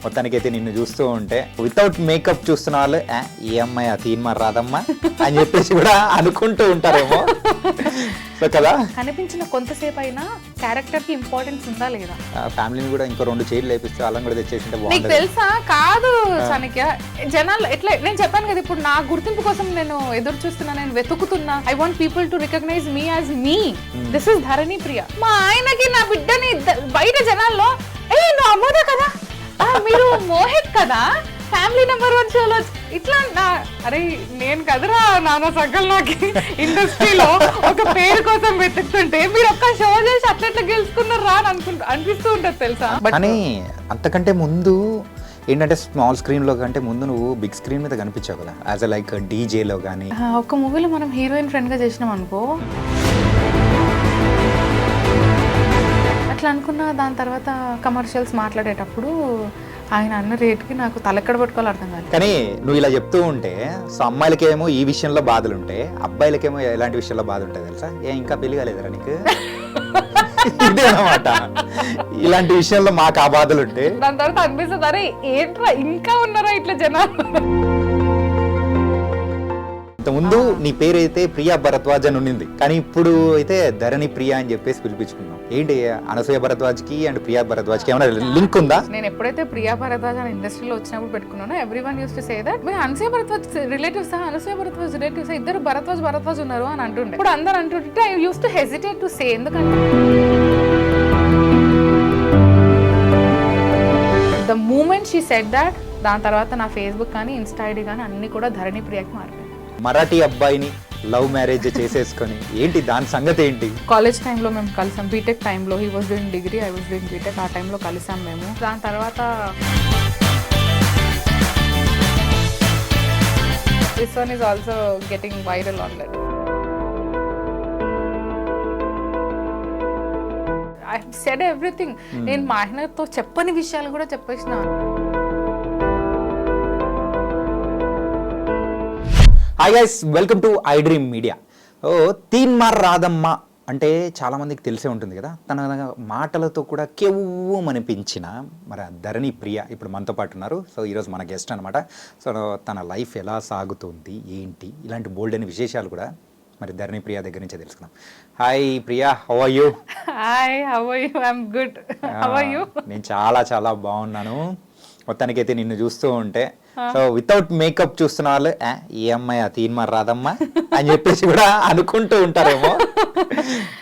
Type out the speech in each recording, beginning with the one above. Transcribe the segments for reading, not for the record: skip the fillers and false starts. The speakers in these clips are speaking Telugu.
మొత్తానికైతే నిన్ను చూస్తూ ఉంటే వితౌట్ మేకప్ చూస్తున్న వాళ్ళు ఈ అమ్మాయి ఆ తీన్మార్ రాదమ్మా అని చెప్పేసి కూడా అనుకుంటూ ఉంటారేమో. సో కదా, కనిపించిన కొంతసేపు అయినా క్యారెక్టర్ కి ఇంపార్టెన్స్ ఉందా లేదా? ఫ్యామిలీని కూడా ఇంకో 2 చైర్లు వేపిస్తే వాళ్ళని కూడా తెచ్చేసింటే నీకు బాగుంటుంది. తెలుసా కాదు చాణక్య, జనాలు ఎట్లా నేను చెప్పాను కదా, ఇప్పుడు నా గుర్తింపు కోసం నేను ఎదురు చూస్తున్నా, నేను వెతుకుతున్నా. I want people to recognise me as me. This is Dharani Priya. మా ఆయనకి నా బిడ్డని బయట జనాల్లో నువ్వు అమ్మోదా కదా, మీరు మోహిత్ కదా, ఫ్యామిలీ నెంబర్ 1 షోలో ఇట్లా అరే నేను కదరా నాన్న సగల్ నాకు ఇండస్ట్రీలో ఒక పేరు కోసం వెతుకుతుంటే మీరు ఒక్క షో చేసి అట్లా గెలుచుకున్నారా అని అనిపిస్తూ ఉంటుంది తెలుసా. కానీ అంతకంటే ముందు ఏంటంటే స్మాల్ స్క్రీన్ లో కంటే ముందు నువ్వు బిగ్ స్క్రీన్ మీద కనిపించావు కదా, యాజ్ ఎ లైక్ డీజేలో కానీ. ఒక మూవీలో మనం హీరోయిన్ ఫ్రెండ్ గా చేసినాం అనుకో, అట్లా అనుకున్నా. దాని తర్వాత కమర్షియల్స్ మాట్లాడేటప్పుడు ఆయన అన్న రేట్కి నాకు తలెక్కడ పట్టుకోవాలి అర్థం కాదు. కానీ నువ్వు ఇలా చెప్తూ ఉంటే సో అమ్మాయిలకేమో ఈ విషయంలో బాధలు ఉంటాయి, అబ్బాయిలకేమో ఎలాంటి విషయంలో బాధ ఉంటుంది తెలుసా? ఇంకా పెళ్లి కాలేదురా నీకు? ఇదే అన్నమాట, ఇలాంటి విషయంలో మాకు ఆ బాధలు ఉంటాయి. దాని తర్వాత అనిపిస్తుంది అరే ఏంట్రా ఇంకా ఉన్నారా ఇట్లా జనాలు. ఇంతకుముందు నీ పేరు అయితే ప్రియా భరద్వాజ్ అని ఉండింది, కానీ ఇప్పుడు అయితే ధరణి ప్రియా అని చెప్పేసి పిలిపించుకున్నాం. ఏంటి అనసూయ భరద్వాజ్ కి అండ్ ప్రియా భరద్వాజ్ కి ఏమైనా లింక్ ఉందా? నేను ఎప్పుడైతే ప్రియా భరద్వాజ్ అని ఇండస్ట్రీలో వచ్చినప్పుడు పెట్టుకున్నానో everyone used to say that my Anasuya Bharadwaj relatives, Anasuya Bharadwaj relatives, ఇద్దరు భరద్వాజ్ ఉన్నారు అని అంటుండే. ఇప్పుడు అందరు అంటుంటే I used to hesitate to say, ఎందుకంటే the moment she said that, దాని తర్వాత నా ఫేస్బుక్ కానీ ఇన్స్టా ఐడి కానీ అన్ని కూడా ధరణి ప్రియాకి మారిపోయింది. మరాఠీ అబ్బాయిని లవ్ మ్యారేజ్ చేసేసుకొని ఏంటి దాని సంగతి ఏంటి? కాలేజ్ టైంలో మేము కలిసాం, బీటెక్ టైంలో. He was doing degree, I was doing BTech. ఆ టైంలో కలిసాం మేము. దాని తర్వాత this one is also getting viral online. I said everything. నేను మా ఆయనతో చెప్పని విషయాలు కూడా చెప్పేసిన. Hi guys, welcome to I dream media. Teenmaar Radhamma అంటే చాలామందికి తెలిసే ఉంటుంది కదా, తన మాటలతో కూడా కెవ్వమనిపించిన మరి ధరణి ప్రియ ఇప్పుడు మనతో పాటు ఉన్నారు. సో ఈరోజు మన గెస్ట్ అనమాట. సో తన లైఫ్ ఎలా సాగుతుంది ఏంటి ఇలాంటి బోల్డ్ అని విశేషాలు కూడా మరి ధరణి ప్రియ దగ్గర నుంచే తెలుసుకుందాం. Hi Priya, how are you? Hi, how are you? I am good. How are you? నేను చాలా చాలా బాగున్నాను. మొత్తానికైతే నిన్ను చూస్తూ ఉంటే సో వితౌట్ మేకప్ చూస్తున్న వాళ్ళు ఈ అమ్మాయి ఆ తీన్మార్ రాదమ్మా అని చెప్పేసి కూడా అనుకుంటూ ఉంటారేమో.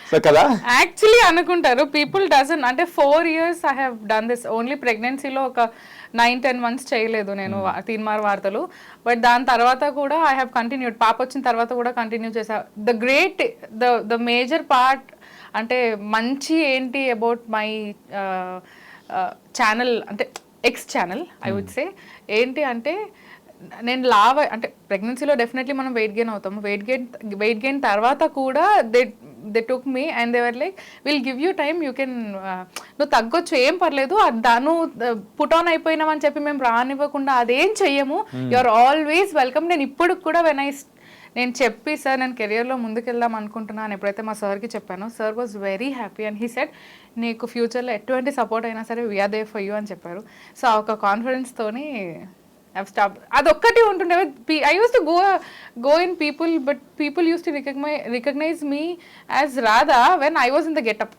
సో కదా, యాక్చువల్లీ అనుకుంటారు పీపుల్ డజన్. అంటే 4 years I have done this. Only ప్రెగ్నెన్సీలో ఒక 9-10 months చేయలేదు నేను తీన్మార్ వార్తలు. బట్ దాని తర్వాత కూడా ఐ హ్యావ్ కంటిన్యూడ్. పాప వచ్చిన తర్వాత కూడా కంటిన్యూ చేసా. ద మేజర్ పార్ట్ అంటే మంచి ఏంటి అబౌట్ మై ఛానల్ అంటే ex channel I would say ఏంటి అంటే, నేను అంటే ప్రెగ్నెన్సీలో డెఫినెట్లీ మనం వెయిట్ గెయిన్ అవుతాము. వెయిట్ గెయిన్ తర్వాత కూడా they took me and they were like will give you time, you can, నువ్వు తగ్గొచ్చు ఏం పర్లేదు, నువ్వు పుట్ ఆన్ అయిపోయినామని చెప్పి మేము రానివ్వకుండా అదేం చెయ్యము, యు ఆర్ ఆల్వేస్ వెల్కమ్. నేను ఇప్పుడు కూడా నేను చెప్పి సార్ నేను కెరియర్లో ముందుకెళ్దాం అనుకుంటున్నాను ఎప్పుడైతే మా సార్కి చెప్పానో, sir was very happy and he said నీకు ఫ్యూచర్లో ఎటువంటి సపోర్ట్ అయినా సరే వీఆర్ దేర్ ఫర్ యూ అని చెప్పారు. సో ఆ ఒక కాన్ఫిడెన్స్తోని స్టాప్. అదొక్కటి ఉంటుండే. I used to go in people, but people used to recognise me as Radha when I was in the getup.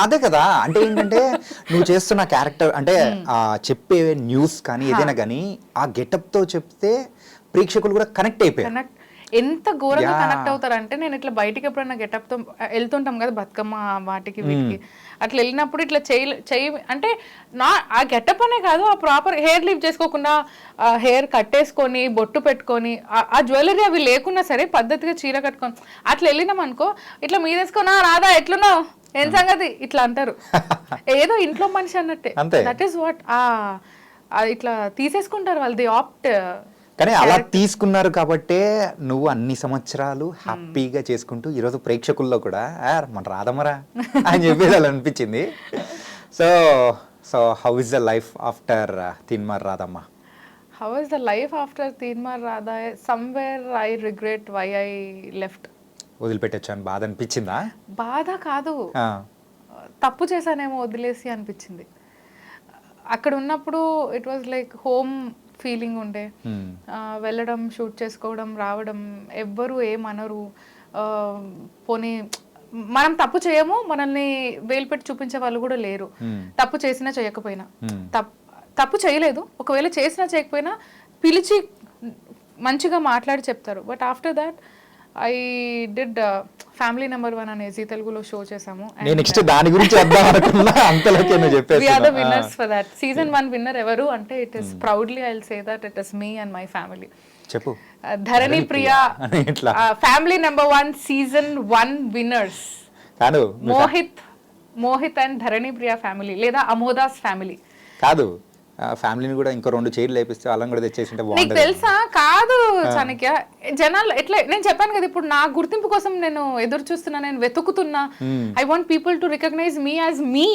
అదే కదా, అంటే ఏంటంటే నువ్వు చేస్తున్న క్యారెక్టర్ అంటే చెప్పే న్యూస్ కానీ ఏదైనా కానీ ఆ గెటప్ తో చెప్తే ప్రేక్షకులు కూడా కనెక్ట్ అయిపోయారు. ఎంత ఘోరంగా కనెక్ట్ అవుతారంటే, నేను ఇట్లా బయటికి ఎప్పుడైనా గెటప్తో వెళ్తుంటాం కదా బతుకమ్మ వాటికి వీటికి, అట్లా వెళ్ళినప్పుడు ఇట్లా చెయ్యి అంటే ఆ గెటప్ అనే కాదు, ఆ ప్రాపర్ హెయిర్ లీవ్ చేసుకోకుండా హెయిర్ కట్టేసుకొని బొట్టు పెట్టుకొని ఆ జ్యువెలరీ అవి లేకున్నా సరే పద్ధతిగా చీర కట్టుకొని అట్లా వెళ్ళినాం అనుకో, ఇట్లా మీదేసుకున్నా రాదా ఎట్లున్నావు ఏం సంగతి ఇట్లా అంటారు. ఏదో ఇంట్లో మనిషి అన్నట్టే. దట్ ఈస్ వాట్ ఇట్లా తీసేసుకుంటారు వాళ్ళు. The opt. కానీ అలా తీసుకున్నారు కాబట్టే నువ్వు అన్ని సంవత్సరాలు హ్యాపీగా చేసుకుంటూ ఈరోజు ప్రేక్షకుల్లో కూడా మన రాధమరా అని చెప్పేసి అలా అనిపించింది. So how is the life after Teenmaar Radhamma? How is the life after Teenmaar Radha? Somewhere I regret why I left. వదిలిపెట్టచ్చు అని బాధ అనిపించిందా? బాధ కాదు, తప్పు చేశానేమో వదిలేసి అనిపించింది. అక్కడ ఉన్నప్పుడు it was like home feeling ఉండే. వెళ్ళడం, షూట్ చేసుకోవడం, రావడం, ఎవ్వరు ఏమనరు. పోనీ మనం తప్పు చేయము, మనల్ని వేలు పెట్టి చూపించే వాళ్ళు కూడా లేరు. తప్పు చేసినా చేయకపోయినా, తప్పు చేయలేదు, ఒకవేళ చేసినా చేయకపోయినా పిలిచి మంచిగా మాట్లాడి చెప్తారు. But after that I did family number 1 అనే జీ తెలుగులో షో చేసాము. నెక్స్ట్ దాని గురించి వద్దాం అనుకున్నా, అంతలోకే నువ్వు చెప్పేసి. We are the winners for that. Season 1 winner ఎవరు అంటే it is proudly I'll say that it is me and my family. చెప్పు. Dharani Priya family number 1 season 1 winners కాదు, మోహిత్ అండ్ ధరణి ప్రియా ఫ్యామిలీ లేదా అమోదాస్ ఫ్యామిలీ కాదు. ఫ్యామిలీని కూడా ఇంకో 2 చైర్లు వేపిస్తే వాళ్ళని కూడా తెచ్చేసింటే నీకు బాగుంటుంది. తెలుసా? కాదు చాణక్య, జనాలు ఎట్లా, నేను చెప్పాను కదా ఇప్పుడు నా గుర్తింపు కోసం నేను ఎదురు చూస్తున్నా, నేను వెతుకుతున్నా. I want people to recognise me as me.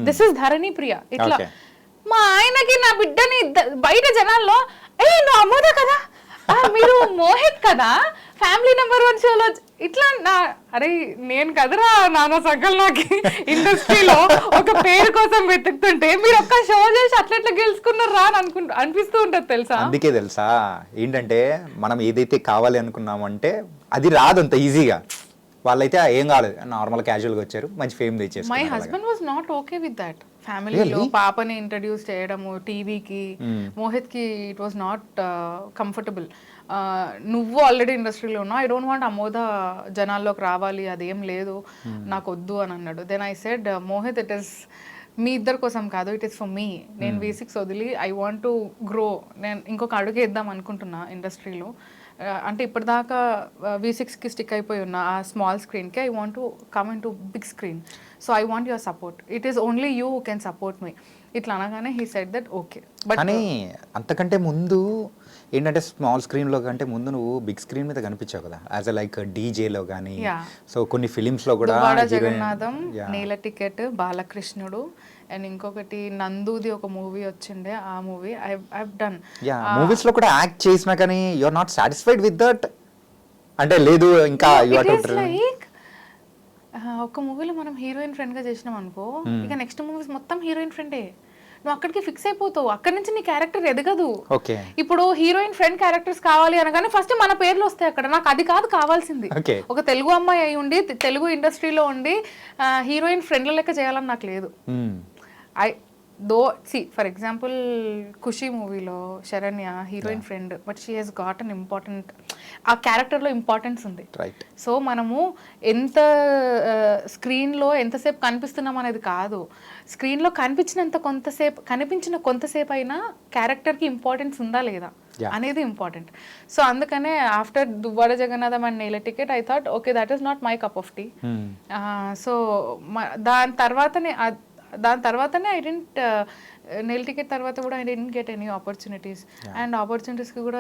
This is Dharani Priya. ఇట్లా మా ఆయనకి నా బిడ్డని బయట జనాల్లో, ఏ నువ్వు అమోదా కదా, మీరు మోహిత్ కదా ఫ్యామిలీ నెంబర్ 1 షోలో, ఇట్లా అరే నేను కదరా నాన్న సగల్ నాకు ఇండస్ట్రీలో ఒక పేరు కోసం వెతుకుతుంటే మీరు ఒక్క షో చేసి అట్లా గెలుచుకున్నారా అని అనిపిస్తూ ఉంటుంది తెలుసా. అందుకే తెలుసా ఏంటంటే, మనం ఏదైతే కావాలి అనుకున్నామంటే అది రాదు అంత ఈజీగా. వాళ్ళైతే ఏం కాలేదు, నార్మల్ క్యాజువల్గా వచ్చారు, మంచి ఫేమ్ తెచ్చేసారు. My husband was not okay with that. ఫ్యామిలీలో పాపని ఇంట్రడ్యూస్ చేయడము టీవీకి, మోహిత్ కి ఇట్ వాజ్ నాట్ కంఫర్టబుల్. నువ్వు ఆల్రెడీ ఇండస్ట్రీలో ఉన్నావు, ఐ డోంట్ వాంట్ అమోద జనాల్లోకి రావాలి, అదేం లేదు, నాకు వద్దు అని అన్నాడు. Then I said, Mohit it is మీ ఇద్దరి కోసం కాదు, ఇట్ ఈస్ ఫర్ మీ. నేను V6 వదిలి ఐ వాంట్ టు గ్రో, నేను ఇంకొక అడుగు వేద్దాం అనుకుంటున్నా ఇండస్ట్రీలో. అంటే ఇప్పటిదాకా V6కి స్టిక్ అయిపోయి ఉన్నా ఆ స్మాల్ స్క్రీన్కి. I want to come into big screen, so I want your support. It is only you who can support me. ఇట్లా అనగానే he said that okay. But కానీ అంతకంటే ముందు ఏంటంటే, స్మాల్ స్క్రీన్లో కంటే ముందు నువ్వు బిగ్ స్క్రీన్ మీద కనిపించావు కదా, యాజ్ ఎ లైక్ డీజేలో కానీ. సో కొన్ని ఫిలిమ్స్లో కూడా దువ్వాడ జగన్నాథం, నీల టికెట్, బాలకృష్ణుడు, అండ్ ఇంకొకటి నందుది ఒక మూవీ వచ్చిండే, ఆ మూవీ ఐ డన్. మూవీస్ లో కూడా యాక్ట్ చేసినా కానీ you are not satisfied with that అంటే లేదు ఇంకా. లైక్ ఒక మూవీలో మనం హీరోయిన్ ఫ్రెండ్ గా చేసినాం అనుకో, ఇక నెక్స్ట్ మూవీస్ మొత్తం హీరోయిన్ ఫ్రెండే, నువ్వు అక్కడికి ఫిక్స్ అయిపోతావు, అక్కడి నుంచి నీ క్యారెక్టర్ ఎదగదు. ఇప్పుడు హీరోయిన్ ఫ్రెండ్ క్యారెక్టర్స్ కావాలి అనగానే ఫస్ట్ మన పేర్లు వస్తాయి అక్కడ. నాకు అది కాదు కావాల్సింది. ఒక తెలుగు అమ్మాయి అయి ఉండి తెలుగు ఇండస్ట్రీలో ఉండి హీరోయిన్ ఫ్రెండ్ల లెక్క చేయాలని నాకు లేదు. ఫర్ ఎగ్జాంపుల్ ఖుషి మూవీలో Saranya heroine friend, but she has got an important, ఆ క్యారెక్టర్లో ఇంపార్టెన్స్ ఉంది. సో మనము ఎంత స్క్రీన్లో ఎంతసేపు కనిపిస్తున్నాం అనేది కాదు, స్క్రీన్లో కనిపించిన కొంతసేపు అయినా క్యారెక్టర్కి ఇంపార్టెన్స్ ఉందా లేదా అనేది ఇంపార్టెంట్. సో అందుకనే ఆఫ్టర్ Duvvada Jagannatham and Nela ticket I thought okay that is not my cup of tea. So దాని తర్వాతనే ఐ డెంట్ నెల్ టికెట్ తర్వాత కూడా I didn't get any opportunities. And ఆపర్చునిటీస్కి కూడా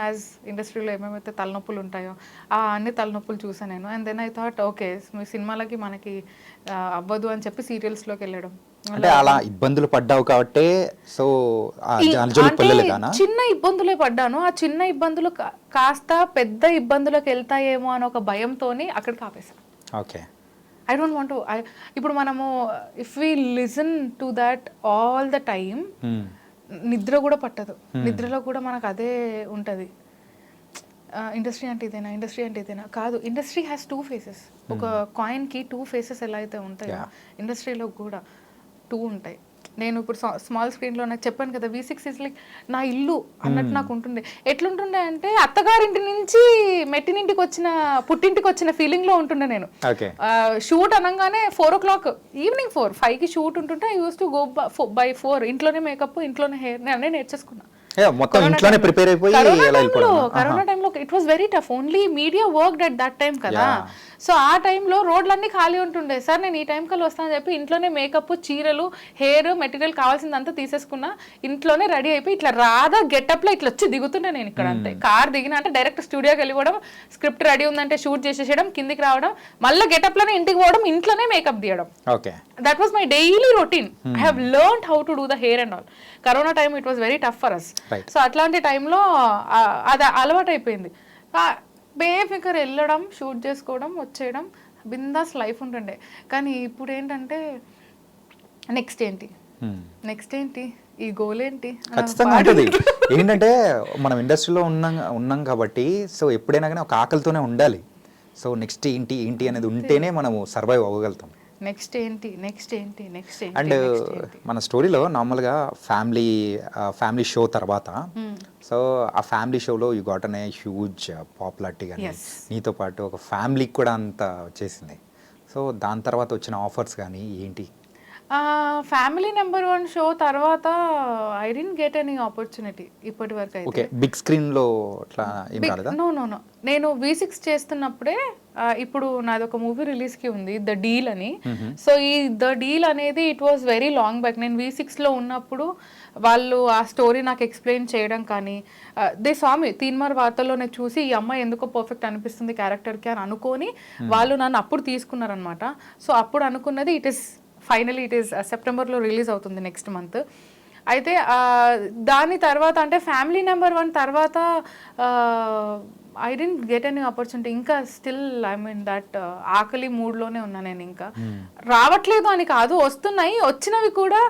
యాజ్ ఇండస్ట్రీలో ఏమేమైతే తలనొప్పులు ఉంటాయో ఆ అన్ని తలనొప్పులు చూసాను నేను. And then I thought okay సినిమాలకి మనకి అవ్వదు అని చెప్పి సీరియల్స్లోకి వెళ్ళడం. అంటే అలా ఇబ్బందులు పడ్డావు కాబట్టి, సో చిన్న ఇబ్బందులే పడ్డాను. ఆ చిన్న ఇబ్బందులు కాస్త పెద్ద ఇబ్బందులకు వెళ్తాయేమో అని ఒక భయంతోని అక్కడికి ఆపేసాను. Okay, I don't want to. ఇప్పుడు మనము if we listen to that all the time, నిద్ర కూడా పట్టదు. నిద్రలో కూడా మనకు అదే ఉంటుంది, ఇండస్ట్రీ అంటే ఇదేనా, ఇండస్ట్రీ అంటే ఇదేనా. కాదు, ఇండస్ట్రీ హ్యాస్ 2 ఫేసెస్. ఒక కాయిన్కి 2 ఫేసెస్ ఎలా అయితే ఉంటాయో ఇండస్ట్రీలో కూడా 2 ఉంటాయి. నేను ఇప్పుడు స్మాల్ స్క్రీన్లో నాకు చెప్పాను కదా, V6 ఇస్ లైక్ నా ఇల్లు అన్నట్టు నాకు ఉంటుండే. ఎట్లుంటుండే అంటే అత్తగారింటి నుంచి మెట్టినింటికి వచ్చిన పుట్టింటికి వచ్చిన ఫీలింగ్లో ఉంటుండే నేను. షూట్ అనగానే 4 o'clock ఈవినింగ్ 5కి షూట్ ఉంటుంటే I used to go by 4. ఇంట్లోనే మేకప్, ఇంట్లోనే హెయిర్, నేను అన్నీ నేర్చేసుకున్నా. కరోనా టైంలో it was very tough. Only media worked at that time కదా. సో ఆ టైంలో రోడ్లన్నీ ఖాళీ ఉంటుండే. సార్ నేను ఈ టైం కల్లా వస్తానని చెప్పి ఇంట్లోనే మేకప్, చీరలు, హెయిర్, మెటీరియల్ కావాల్సిందంతా తీసేసుకున్నా. ఇంట్లోనే రెడీ అయిపోయి ఇట్లా రాదా గెటప్లో ఇట్లా వచ్చి దిగుతుండే నేను ఇక్కడ. అంతే, కార్ దిగిన అంటే డైరెక్ట్ స్టూడియోకి వెళ్ళిపోవడం, స్క్రిప్ట్ రెడీ ఉందంటే షూట్ చేసేయడం, కిందికి రావడం, మళ్ళీ గెటప్లోనే ఇంటికి పోవడం, ఇంట్లోనే మేకప్ తీయడం. That was my daily routine. I have learned how to do the hair and all. Corona time it was very tough for us. So అట్లాంటి టైంలో అది అలవాటు అయిపోయింది. బేఫికర్ వెళ్ళడం, షూట్ చేసుకోవడం, వచ్చేయడం, బిందాస్ లైఫ్ ఉంటుండే. కానీ ఇప్పుడు ఏంటంటే నెక్స్ట్ ఏంటి ఈ గోల్ ఏంటి ఖచ్చితంగా ఉంటుంది. ఏంటంటే మనం ఇండస్ట్రీలో ఉన్నాం కాబట్టి సో ఎప్పుడైనా కానీ ఒక ఆకలితోనే ఉండాలి. సో నెక్స్ట్ ఏంటి ఏంటి అనేది ఉంటేనే మనము సర్వైవ్ అవ్వగలుగుతాం. నెక్స్ట్ ఏంటి నెక్స్ట్ ఏంటి నెక్స్ట్ అండ్ ఏంటి మన స్టోరీలో నార్మల్గా ఫ్యామిలీ షో తర్వాత సో ఆ ఫ్యామిలీ షోలో you got an a huge popularity కానీ Yes. నీతో పాటు ఒక ఫ్యామిలీకి కూడా అంత వచ్చేసింది. సో దాని తర్వాత వచ్చిన ఆఫర్స్ కానీ ఏంటి? ఫ్యామిలీ నెంబర్ 1 షో తర్వాత I didn't get any opportunity ఇప్పటి వరకు అయితే. ఓకే, బిగ్ స్క్రీన్లో అట్లా ఏం రాలేదా? నో నో నో నేను V6 చేస్తున్నప్పుడే ఇప్పుడు నాది ఒక మూవీ రిలీజ్కి ఉంది ద డీల్ అని. సో ఈ ద డీల్ అనేది it was very long back. నేను V6లో ఉన్నప్పుడు వాళ్ళు ఆ స్టోరీ నాకు ఎక్స్ప్లెయిన్ చేయడం కానీ దే స్వామి తీన్మార్ వార్తల్లో నేను చూసి ఈ అమ్మాయి ఎందుకో పర్ఫెక్ట్ అనిపిస్తుంది క్యారెక్టర్కి అని అనుకొని వాళ్ళు నన్ను అప్పుడు తీసుకున్నారనమాట. సో అప్పుడు అనుకున్నది ఫైనలీ ఇట్ ఈస్ సెప్టెంబర్లో రిలీజ్ అవుతుంది నెక్స్ట్ మంత్. అయితే దాని తర్వాత అంటే ఫ్యామిలీ నెంబర్ 1 తర్వాత I didn't get any opportunity. ఇంకా స్టిల్ ఐ మీన్ దట్ ఆకలి మూడ్లోనే ఉన్నా నేను. ఇంకా రావట్లేదు అని కాదు, వస్తున్నాయి, వచ్చినవి కూడా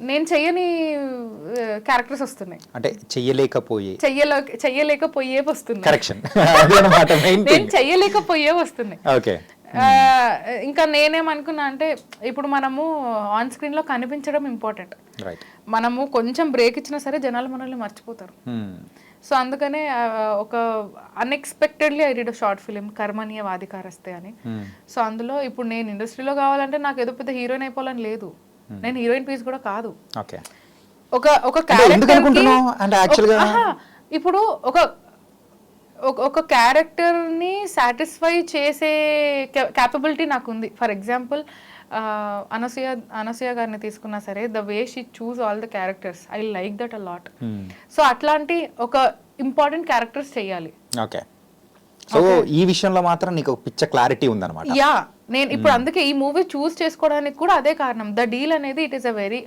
నేను చెయ్యని క్యారెక్టర్స్ వస్తున్నాయి. అంటే చెయ్యలేకపోయే వస్తున్నాయి. కరెక్షన్ నేను చెయ్యలేకపోయే వస్తున్నాయి. ఓకే. ఇంకా నేనేమనుకున్నా అంటే ఇప్పుడు మనము ఆన్ స్క్రీన్ లో కనిపించడం ఇంపార్టెంట్. మనము కొంచెం బ్రేక్ ఇచ్చినా సరే జనాలు మనల్ని మర్చిపోతారు. సో అందుకనే ఒక unexpectedly I did short film Karmanye Vadhikaraste అని. సో అందులో ఇప్పుడు నేను ఇండస్ట్రీలో కావాలంటే నాకు ఏదో పెద్ద హీరోయిన్ అయిపోవాలని లేదు. నేను హీరోయిన్ పీస్ కూడా కాదు. ఒక క్యారెక్టర్ ఇప్పుడు ఒక క్యారెక్టర్ని సాటిస్ఫై చేసే క్యాపబిలిటీ నాకు ఉంది. ఫర్ ఎగ్జాంపుల్ అనసూయ గారిని తీసుకున్నా సరే the way she choose all the characters I like that a lot. So అట్లాంటి ఒక ఇంపార్టెంట్ క్యారెక్టర్స్ చేయాలి. ఓకే. సో ఈ విషయంలో మాత్రం నీకు ఒక పిచ్చ క్లారిటీ ఉందన్నమాట. యా నేను ఇప్పుడు అందుకే ఈ మూవీ చూస్ చేసుకోవడానికి కూడా అదే కారణం. ద డీల్ అనేది ఇట్ ఈస్ అ వెరీ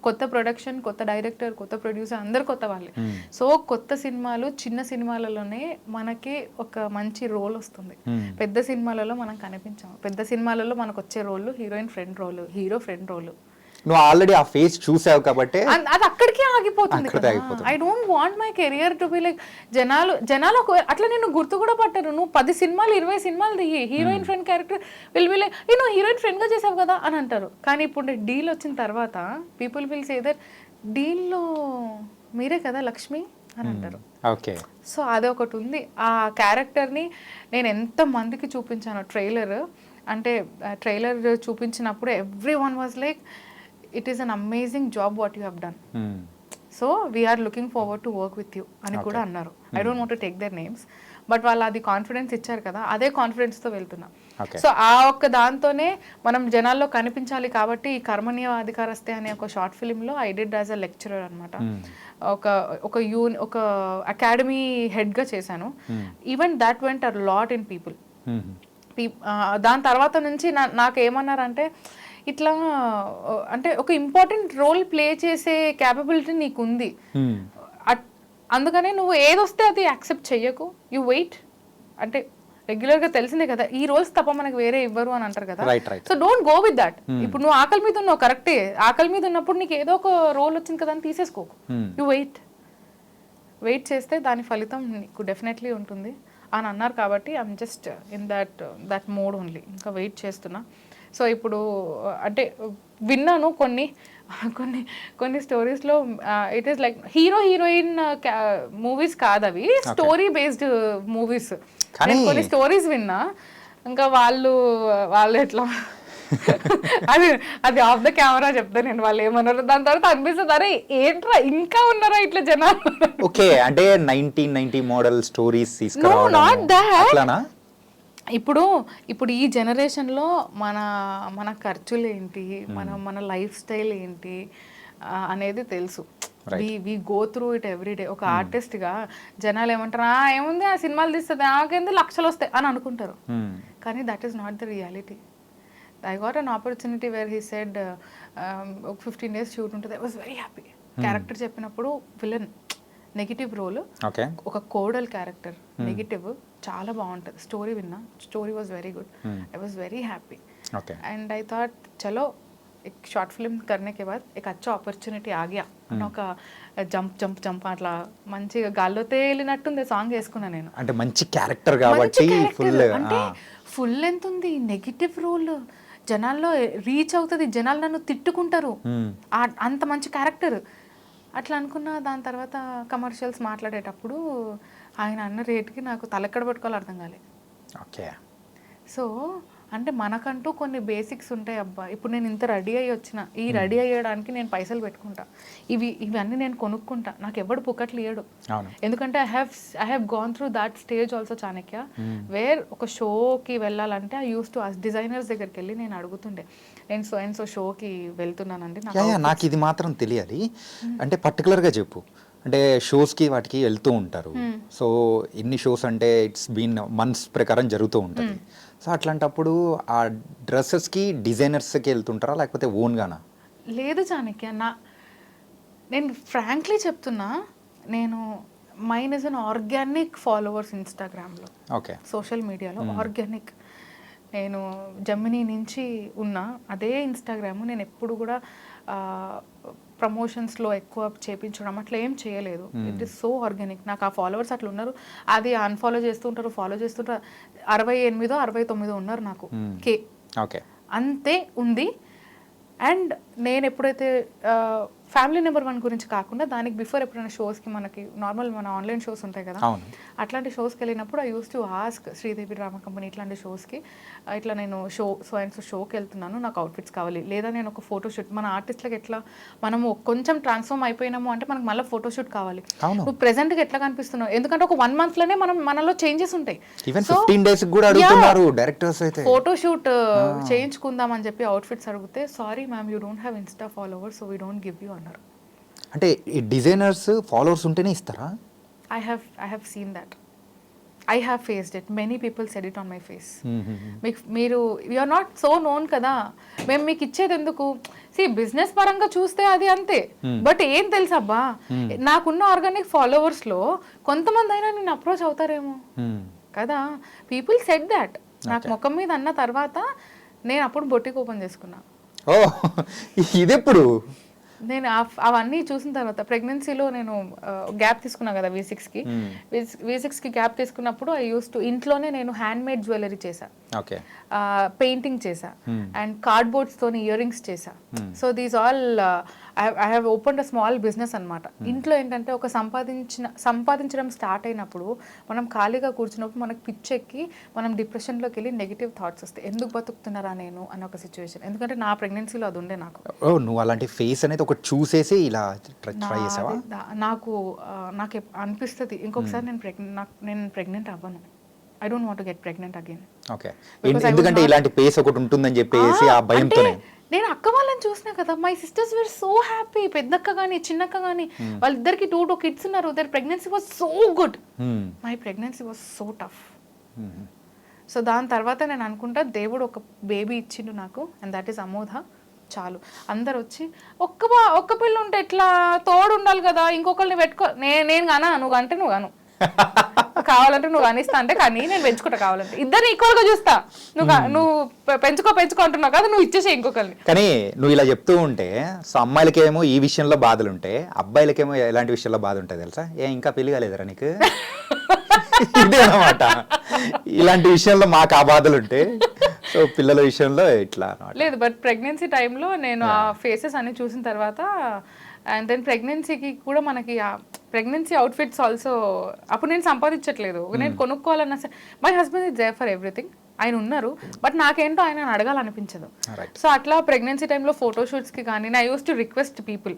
కొత్త ప్రొడక్షన్, కొత్త డైరెక్టర్, కొత్త ప్రొడ్యూసర్, అందరు కొత్త వాళ్ళే. సో కొత్త సినిమాలు, చిన్న సినిమాలలోనే మనకి ఒక మంచి రోల్ వస్తుంది. పెద్ద సినిమాలలో మనం కనిపించాము. పెద్ద సినిమాలలో మనకు వచ్చే role heroine friend role, hero friend role. నువ్వు ఆల్రెడీ ఆ ఫేస్ చూసావు కాబట్టి అది అక్కడికే ఆగిపోతుంది. I don't want my career to be like జనాలు అట్లా నేను గుర్తు కూడా పట్టారు. నువ్వు 10 సినిమాలు 20 సినిమాలు దిగి heroine friend character will be like నువ్వు హీరోయిన్ ఫ్రెండ్ గా చేసావు కదా అని అంటారు. కానీ ఇప్పుడు డీల్ వచ్చిన తర్వాత పీపుల్ విల్ సే దట్ డీల్లో మీరే కదా లక్ష్మి అని అంటారు. ఓకే. సో అదొకటి ఉంది. ఆ క్యారెక్టర్ని నేను ఎంత మందికి చూపించాను. ట్రైలర్ చూపించినప్పుడు everyone was like it is an amazing job what you have done. So we're looking forward to work with you అని కూడా అన్నారు. I don't want to take their names, but వాళ్ళు అది కాన్ఫిడెన్స్ ఇచ్చారు కదా, అదే కాన్ఫిడెన్స్తో వెళ్తున్నా. సో ఆ ఒక్క దాంతోనే మనం జనాల్లో కనిపించాలి కాబట్టి ఈ కర్మణీయ అధికారస్తే అనే ఒక షార్ట్ ఫిలింలో I did as a lecturer అనమాట. ఒక అకాడమీ హెడ్గా చేశాను. Even that went a lot in people. దాని తర్వాత నుంచి నాకు ఏమన్నారంటే ఇట్లా అంటే ఒక ఇంపార్టెంట్ రోల్ ప్లే చేసే క్యాపబిలిటీ నీకు ఉంది, అందుకనే నువ్వు ఏదొస్తే అది యాక్సెప్ట్ చెయ్యకు, యూ వెయిట్. అంటే రెగ్యులర్గా తెలిసిందే కదా ఈ రోల్స్ తప్ప మనకు వేరే ఇవ్వరు అని అంటారు కదా. So don't go with that. ఇప్పుడు నువ్వు ఆకలి మీద ఉన్నావు, కరెక్టే, ఆకలి మీద ఉన్నప్పుడు నీకు ఏదో ఒక రోల్ వచ్చింది కదా అని తీసేసుకోకు. యూ వెయిట్ చేస్తే దాని ఫలితం నీకు డెఫినెట్లీ ఉంటుంది అని అన్నారు. కాబట్టి I'm just in that mode only. ఇంకా వెయిట్ చేస్తున్నా. సో ఇప్పుడు అంటే విన్నాను కొన్ని స్టోరీస్లో it is like heroine movies కాదు అవి, స్టోరీ బేస్డ్ మూవీస్. నేను కొన్ని స్టోరీస్ విన్నా. ఇంకా వాళ్ళు ఎట్లా అది ఆఫ్ ద కెమెరా చెప్తా నేను వాళ్ళు ఏమన్నారు. దాని తర్వాత అనిపిస్తుంది అరే ఏంట్రా ఇంకా ఉన్నారా ఇట్లా జనాలు. ఓకే, అంటే 1990 మోడల్ స్టోరీస్ నాట్ దట్. ఇప్పుడు ఈ జనరేషన్లో మన ఖర్చులు ఏంటి, మన లైఫ్ స్టైల్ ఏంటి అనేది తెలుసు. We go through it every day. ఒక ఆర్టిస్ట్గా జనాలు ఏమంటారు ఏముంది ఆ సినిమాలు తీస్తుంది నాకేంది లక్షలు వస్తాయి అని అనుకుంటారు. కానీ that is not the reality. I got an opportunity where he said ఒక 15 days షూట్ ఉంటుంది. I was very happy. Character చెప్పినప్పుడు విలన్ నెగిటివ్ రోల్, ఒక కోడల్ క్యారెక్టర్ నెగిటివ్, చాలా బాగుంటుంది. స్టోరీ విన్నా, story was very good. I was very happy. And I thought చలో एक शॉर्ट फिल्म करने के बाद एक अच्छा अपॉर्चुनिटी आ गया అని ఒక జంప్ జంప్ జంప్ అట్లా మంచిగా గాల్లో తేలినట్టుంది సాంగ్ వేసుకున్నా నేను. అంటే మంచి క్యారెక్టర్ కాబట్టి ఫుల్ అంటే ఫుల్ ఎంత ఉంది నెగిటివ్ రోల్, జనాల్లో రీచ్ అవుతుంది, జనాలు నన్ను తిట్టుకుంటారు, అంత మంచి క్యారెక్టర్ అట్లా అనుకున్నా. దాని తర్వాత కమర్షియల్స్ మాట్లాడేటప్పుడు ఆయన అన్న రేట్కి నాకు తలెక్కడ పట్టుకోవాలి అర్థం కాలేదు. ఓకే. సో అంటే మనకంటూ కొన్ని బేసిక్స్ ఉంటాయి అబ్బా. ఇప్పుడు నేను ఇంత రెడీ అయ్యి వచ్చిన, ఈ రెడీ అయ్యడానికి నేను పైసలు పెట్టుకుంటా, ఇవన్నీ నేను కొనుక్కుంటా, నాకు ఎవడు పుక్కట్లు ఇయ్యడు. ఎందుకంటే I have gone through that stage also Chanakya, where ఒక షోకి వెళ్ళాలంటే ఐ యూస్ టు డిజైనర్స్ దగ్గరికి వెళ్ళి నేను అడుగుతుండే, నేను సో అండ్ సో షోకి వెళ్తున్నానండి, నాకు ఇది మాత్రం తెలియాలి అంటే పర్టికులర్గా చెప్పు. అంటే షోస్కి వాటికి వెళ్తూ ఉంటారు, సో ఎన్ని షోస్ అంటే ఇట్స్ బీన్ మంత్స్ ప్రకారం జరుగుతూ ఉంటుంది. సో అట్లాంటప్పుడు ఆ డ్రెస్సెస్కి డిజైనర్స్కి వెళ్తుంటారా లేకపోతే ఓన్గానా? లేదు చాణక్య, నేను ఫ్రాంక్లీ చెప్తున్నా, నేను mine is an organic followers ఇన్స్టాగ్రామ్లో, ఓకే, సోషల్ మీడియాలో ఆర్గానిక్. నేను జమినీ నుంచి ఉన్న అదే ఇన్స్టాగ్రామ్, నేను ఎప్పుడు కూడా ప్రమోషన్స్లో ఎక్కువ చేయించడం అట్లా ఏం చేయలేదు. It is so organic. నాకు ఆ ఫాలోవర్స్ అట్లా ఉన్నారు, అది అన్ఫాలో చేస్తుంటారు, ఫాలో చేస్తుంటారు. 68 69 ఉన్నారు నాకు కే, ఓకే, అంతే ఉంది. అండ్ నేను ఎప్పుడైతే ఫ్యామిలీ నెంబర్ 1 గురించి కాకుండా దానికి బిఫోర్ ఎప్పుడైనా షోస్కి, మనకి నార్మల్ మన ఆన్లైన్ షోస్ ఉంటాయి కదా, అట్లాంటి షోస్కి వెళ్ళినప్పుడు I used to ask Sridevi drama company ఇట్లాంటి షోస్కి, ఇట్లా నేను షోకి వెళ్తున్నాను, నాకు అవుట్ఫిట్స్ కావాలి, లేదా నేను ఒక ఫోటోషూట్, మన ఆర్టిస్ట్లకు ఎట్లా మనము కొంచెం ట్రాన్స్ఫార్మ్ అయిపోయినాము అంటే మనకు మళ్ళీ ఫోటోషూట్ కావాలి, నువ్వు ప్రెసెంట్గా ఎట్లా కనిపిస్తున్నావు, ఎందుకంటే ఒక 1 monthలోనే మనలో చేంజెస్ ఉంటాయి. ఫోటోషూట్ చేయించుకుందాం అని చెప్పి అవుట్ఫిట్స్ అడిగితే, sorry ma'am, you don't have Insta followers, so we don't give you అన్నారు. అంటే ఈ డిజైనర్స్ ఫాలోవర్స్ ఉంటేనే ఇస్తారా? I have seen that. I have faced it. Many people said it on my face. మీరు you are not so known కదా, మేము మీకు ఇచ్చేది ఎందుకు? బిజినెస్ పరంగా చూస్తే అది అంతే, బట్ ఏం తెలుసబ్బా, నాకున్న ఆర్గానిక్ ఫాలోవర్స్లో కొంతమంది అయినా నేను అప్రోచ్ అవుతారేమో కదా. People said that. నాకు ముఖం మీద అన్న తర్వాత నేను అప్పుడు బొటిక్ ఓపెన్ చేసుకున్నా. ఓ, ఇదెప్పుడు? నేను అవన్నీ చూసిన తర్వాత ప్రెగ్నెన్సీలో నేను గ్యాప్ తీసుకున్నా కదా V6కి గ్యాప్ తీసుకున్నప్పుడు ఐ యూస్ టు ఇంట్లోనే నేను హ్యాండ్ మేడ్ జ్యువెలరీ చేశా, పెయింటింగ్ చేశా, అండ్ కార్డ్బోర్డ్స్ తోని ఇయర్ రింగ్స్ చేశా. So these all I have opened a small business అనమాట. ఇంట్లో ఏంటంటే ఒక సంపాదించడం స్టార్ట్ అయినప్పుడు మనం ఖాళీగా కూర్చున్నప్పుడు మనకు పిచ్చెక్కి మనం డిప్రెషన్లోకి వెళ్ళి నెగిటివ్ థాట్స్ వస్తాయి, ఎందుకు బతుకుతున్నారా నేను అన్న ఒక సిచ్యువేషన్. ఎందుకంటే నా ప్రెగ్నెన్సీలో అది ఉండే నాకు. నువ్వు అలాంటి ఫేస్ అనేది ఒకటి చూసేసి ఇలా ట్రై చేసావా? నాకు అనిపిస్తుంది ఇంకొకసారి నేను ప్రెగ్నెంట్ అవ్వను. I don't want to get pregnant again. Okay, ఎందుకంటే ఇలాంటి ఫేస్ ఒకటి ఉంటుందని చెప్పేసి ఆ భయంతోనే. నేను అక్క వాళ్ళని చూసినా కదా, my sisters were so happy. పెద్దక్క కానీ చిన్నక్క కానీ వాళ్ళిద్దరికి 2 kids ఉన్నారు. Their pregnancy was so good, my pregnancy was so tough. So దాని తర్వాత నేను అనుకుంటా, దేవుడు ఒక బేబీ ఇచ్చిండు నాకు, అండ్ దట్ ఈస్ అమోధ. చాలు. అందరు వచ్చి ఒక్క పిల్ల ఉంటే ఎట్లా, తోడు ఉండాలి కదా, ఇంకొకరిని పెట్టుకో. నేను కానా, నువ్వు అంటే నువ్వు కాను, కావాలంటే నువ్వు అనిస్తా అంటే కానీ నేను పెంచుకుంటా, కావాలంటే ఇద్దరు ఈక్వల్ గా చూస్తా. నువ్వు పెంచుకో అంటున్నావు కదా, నువ్వు ఇచ్చేసే ఇంకొకరిని. కానీ నువ్వు ఇలా చెప్తూ ఉంటే, సో అమ్మాయిలకేమో ఈ విషయంలో బాధలు ఉంటాయి, అబ్బాయిలకేమో ఎలాంటి విషయంలో బాధ ఉంటుంది తెలుసా? ఇంకా పెళ్లి కాలేదురా నీకు? ఇదే అన్నమాట. ఇలాంటి విషయంలో మాకు ఆ బాధలు ఉంటాయి, సో పిల్లల విషయంలో ఇట్లా లేదు. బట్ ప్రెగ్నెన్సీ టైంలో నేను ఆ ఫేసెస్ అన్ని చూసిన తర్వాత, అండ్ దెన్ ప్రెగ్నెన్సీకి కూడా మనకి ప్రెగ్నెన్సీ అవుట్ఫిట్స్ ఆల్సో అప్పుడు నేను సంపాదించట్లేదు, నేను కొనుక్కోవాలన్నా సరే my husband is there for everything. ఆయన ఉన్నారు, బట్ నాకేంటో ఆయన అడగాలనిపించదు. సో అట్లా ప్రెగ్నెన్సీ టైంలో ఫోటోషూట్స్కి కానీ I used to request people,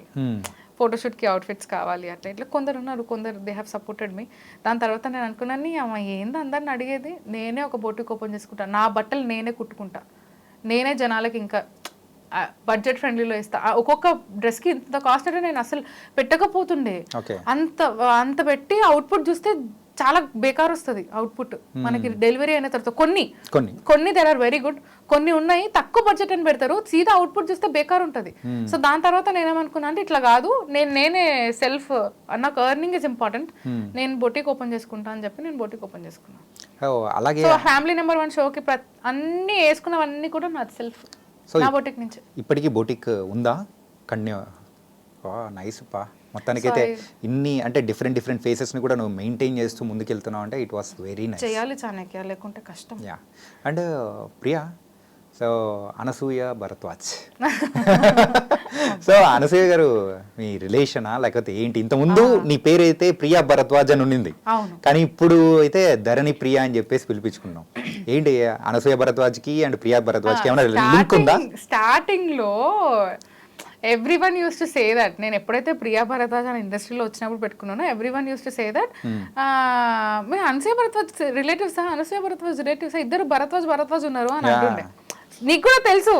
ఫోటోషూట్కి అవుట్ఫిట్స్ కావాలి అట్లా ఇట్లా. కొందరు ఉన్నారు, కొందరు దే హ్యావ్ సపోర్టెడ్ మీ. దాని తర్వాత నేను అనుకున్నాను, ఏంది అందరిని అడిగేది, నేనే ఒక బొటిక్ ఓపెన్ చేసుకుంటా, నా బట్టలు నేనే కుట్టుకుంటా, నేనే జనాలకి ఇంకా బడ్జెట్ ఫ్రెండ్లీలో ఇస్తా. ఒక్కొక్క డ్రెస్కి ఇంత కాస్ట్ అంటే నేను అసలు పెట్టకపోతుండే. అంత పెట్టి అవుట్పుట్ చూస్తే చాలా బేకార్ వస్తుంది అవుట్పుట్ మనకి డెలివరీ అయిన తర్వాత. కొన్ని దేర్ ఆర్ వెరీ గుడ్, కొన్ని ఉన్నాయి తక్కువ బడ్జెట్ అని పెడతారు, సీదా అవుట్పుట్ చూస్తే బేకార్ ఉంటుంది. సో దాని తర్వాత నేనేమనుకున్నా అంటే, ఇట్లా కాదు, నేనే సెల్ఫ్, నాకు ఎర్నింగ్ ఇస్ ఇంపార్టెంట్, నేను బొటిక్ ఓపెన్ చేసుకుంటా అని చెప్పి నేను బొటిక్ ఓపెన్ చేసుకున్నాను. సో ఫ్యామిలీ నెంబర్ 1 షోకి అన్ని వేసుకున్నవన్నీ కూడా నాది సెల్ఫ్. సో నా బొటిక్ నుంచి. ఇప్పటికీ బొటిక్ ఉందా? కన్యా నైస్ పా. మొత్తానికైతే ఇన్ని అంటే డిఫరెంట్ ఫేసెస్ని కూడా నువ్వు మెయింటైన్ చేస్తూ ముందుకెళ్తున్నావు అంటే ఇట్ వాస్ వెరీ నైస్. చేయాలి చాణక్య, లేకుంటే కష్టం. Yeah. And Priya, so Anasuya Bharadwaj. So Anasuya గారు మీ రిలేషనా లేకపోతే ఏంటి? ఇంతకుముందు నీ పేరు అయితే ప్రియా భరద్వాజ్ అని ఉండింది, కానీ ఇప్పుడు అయితే ధరణి ప్రియా అని చెప్పేసి పిలిపించుకున్నాం. ఏంటి అనసూయ భరద్వాజ్కి అండ్ ప్రియా భరద్వాజ్కి ఏమైనా లింక్ ఉందా? స్టార్టింగ్ లో everyone used to say that, నేను ఎప్పుడైతే ప్రియా భరద్వాజ్ అని ఇండస్ట్రీలో వచ్చినప్పుడు పెట్టుకున్నానో everyone used to say that మేము అనసూయ భరద్వాజ్ రిలేటివ్సా, అనసూయ భరద్వాజ్ రిలేటివ్సా, ఇద్దరు భరద్వాజ్ ఉన్నారు అని అంటుండే. నీకు కూడా తెలుసు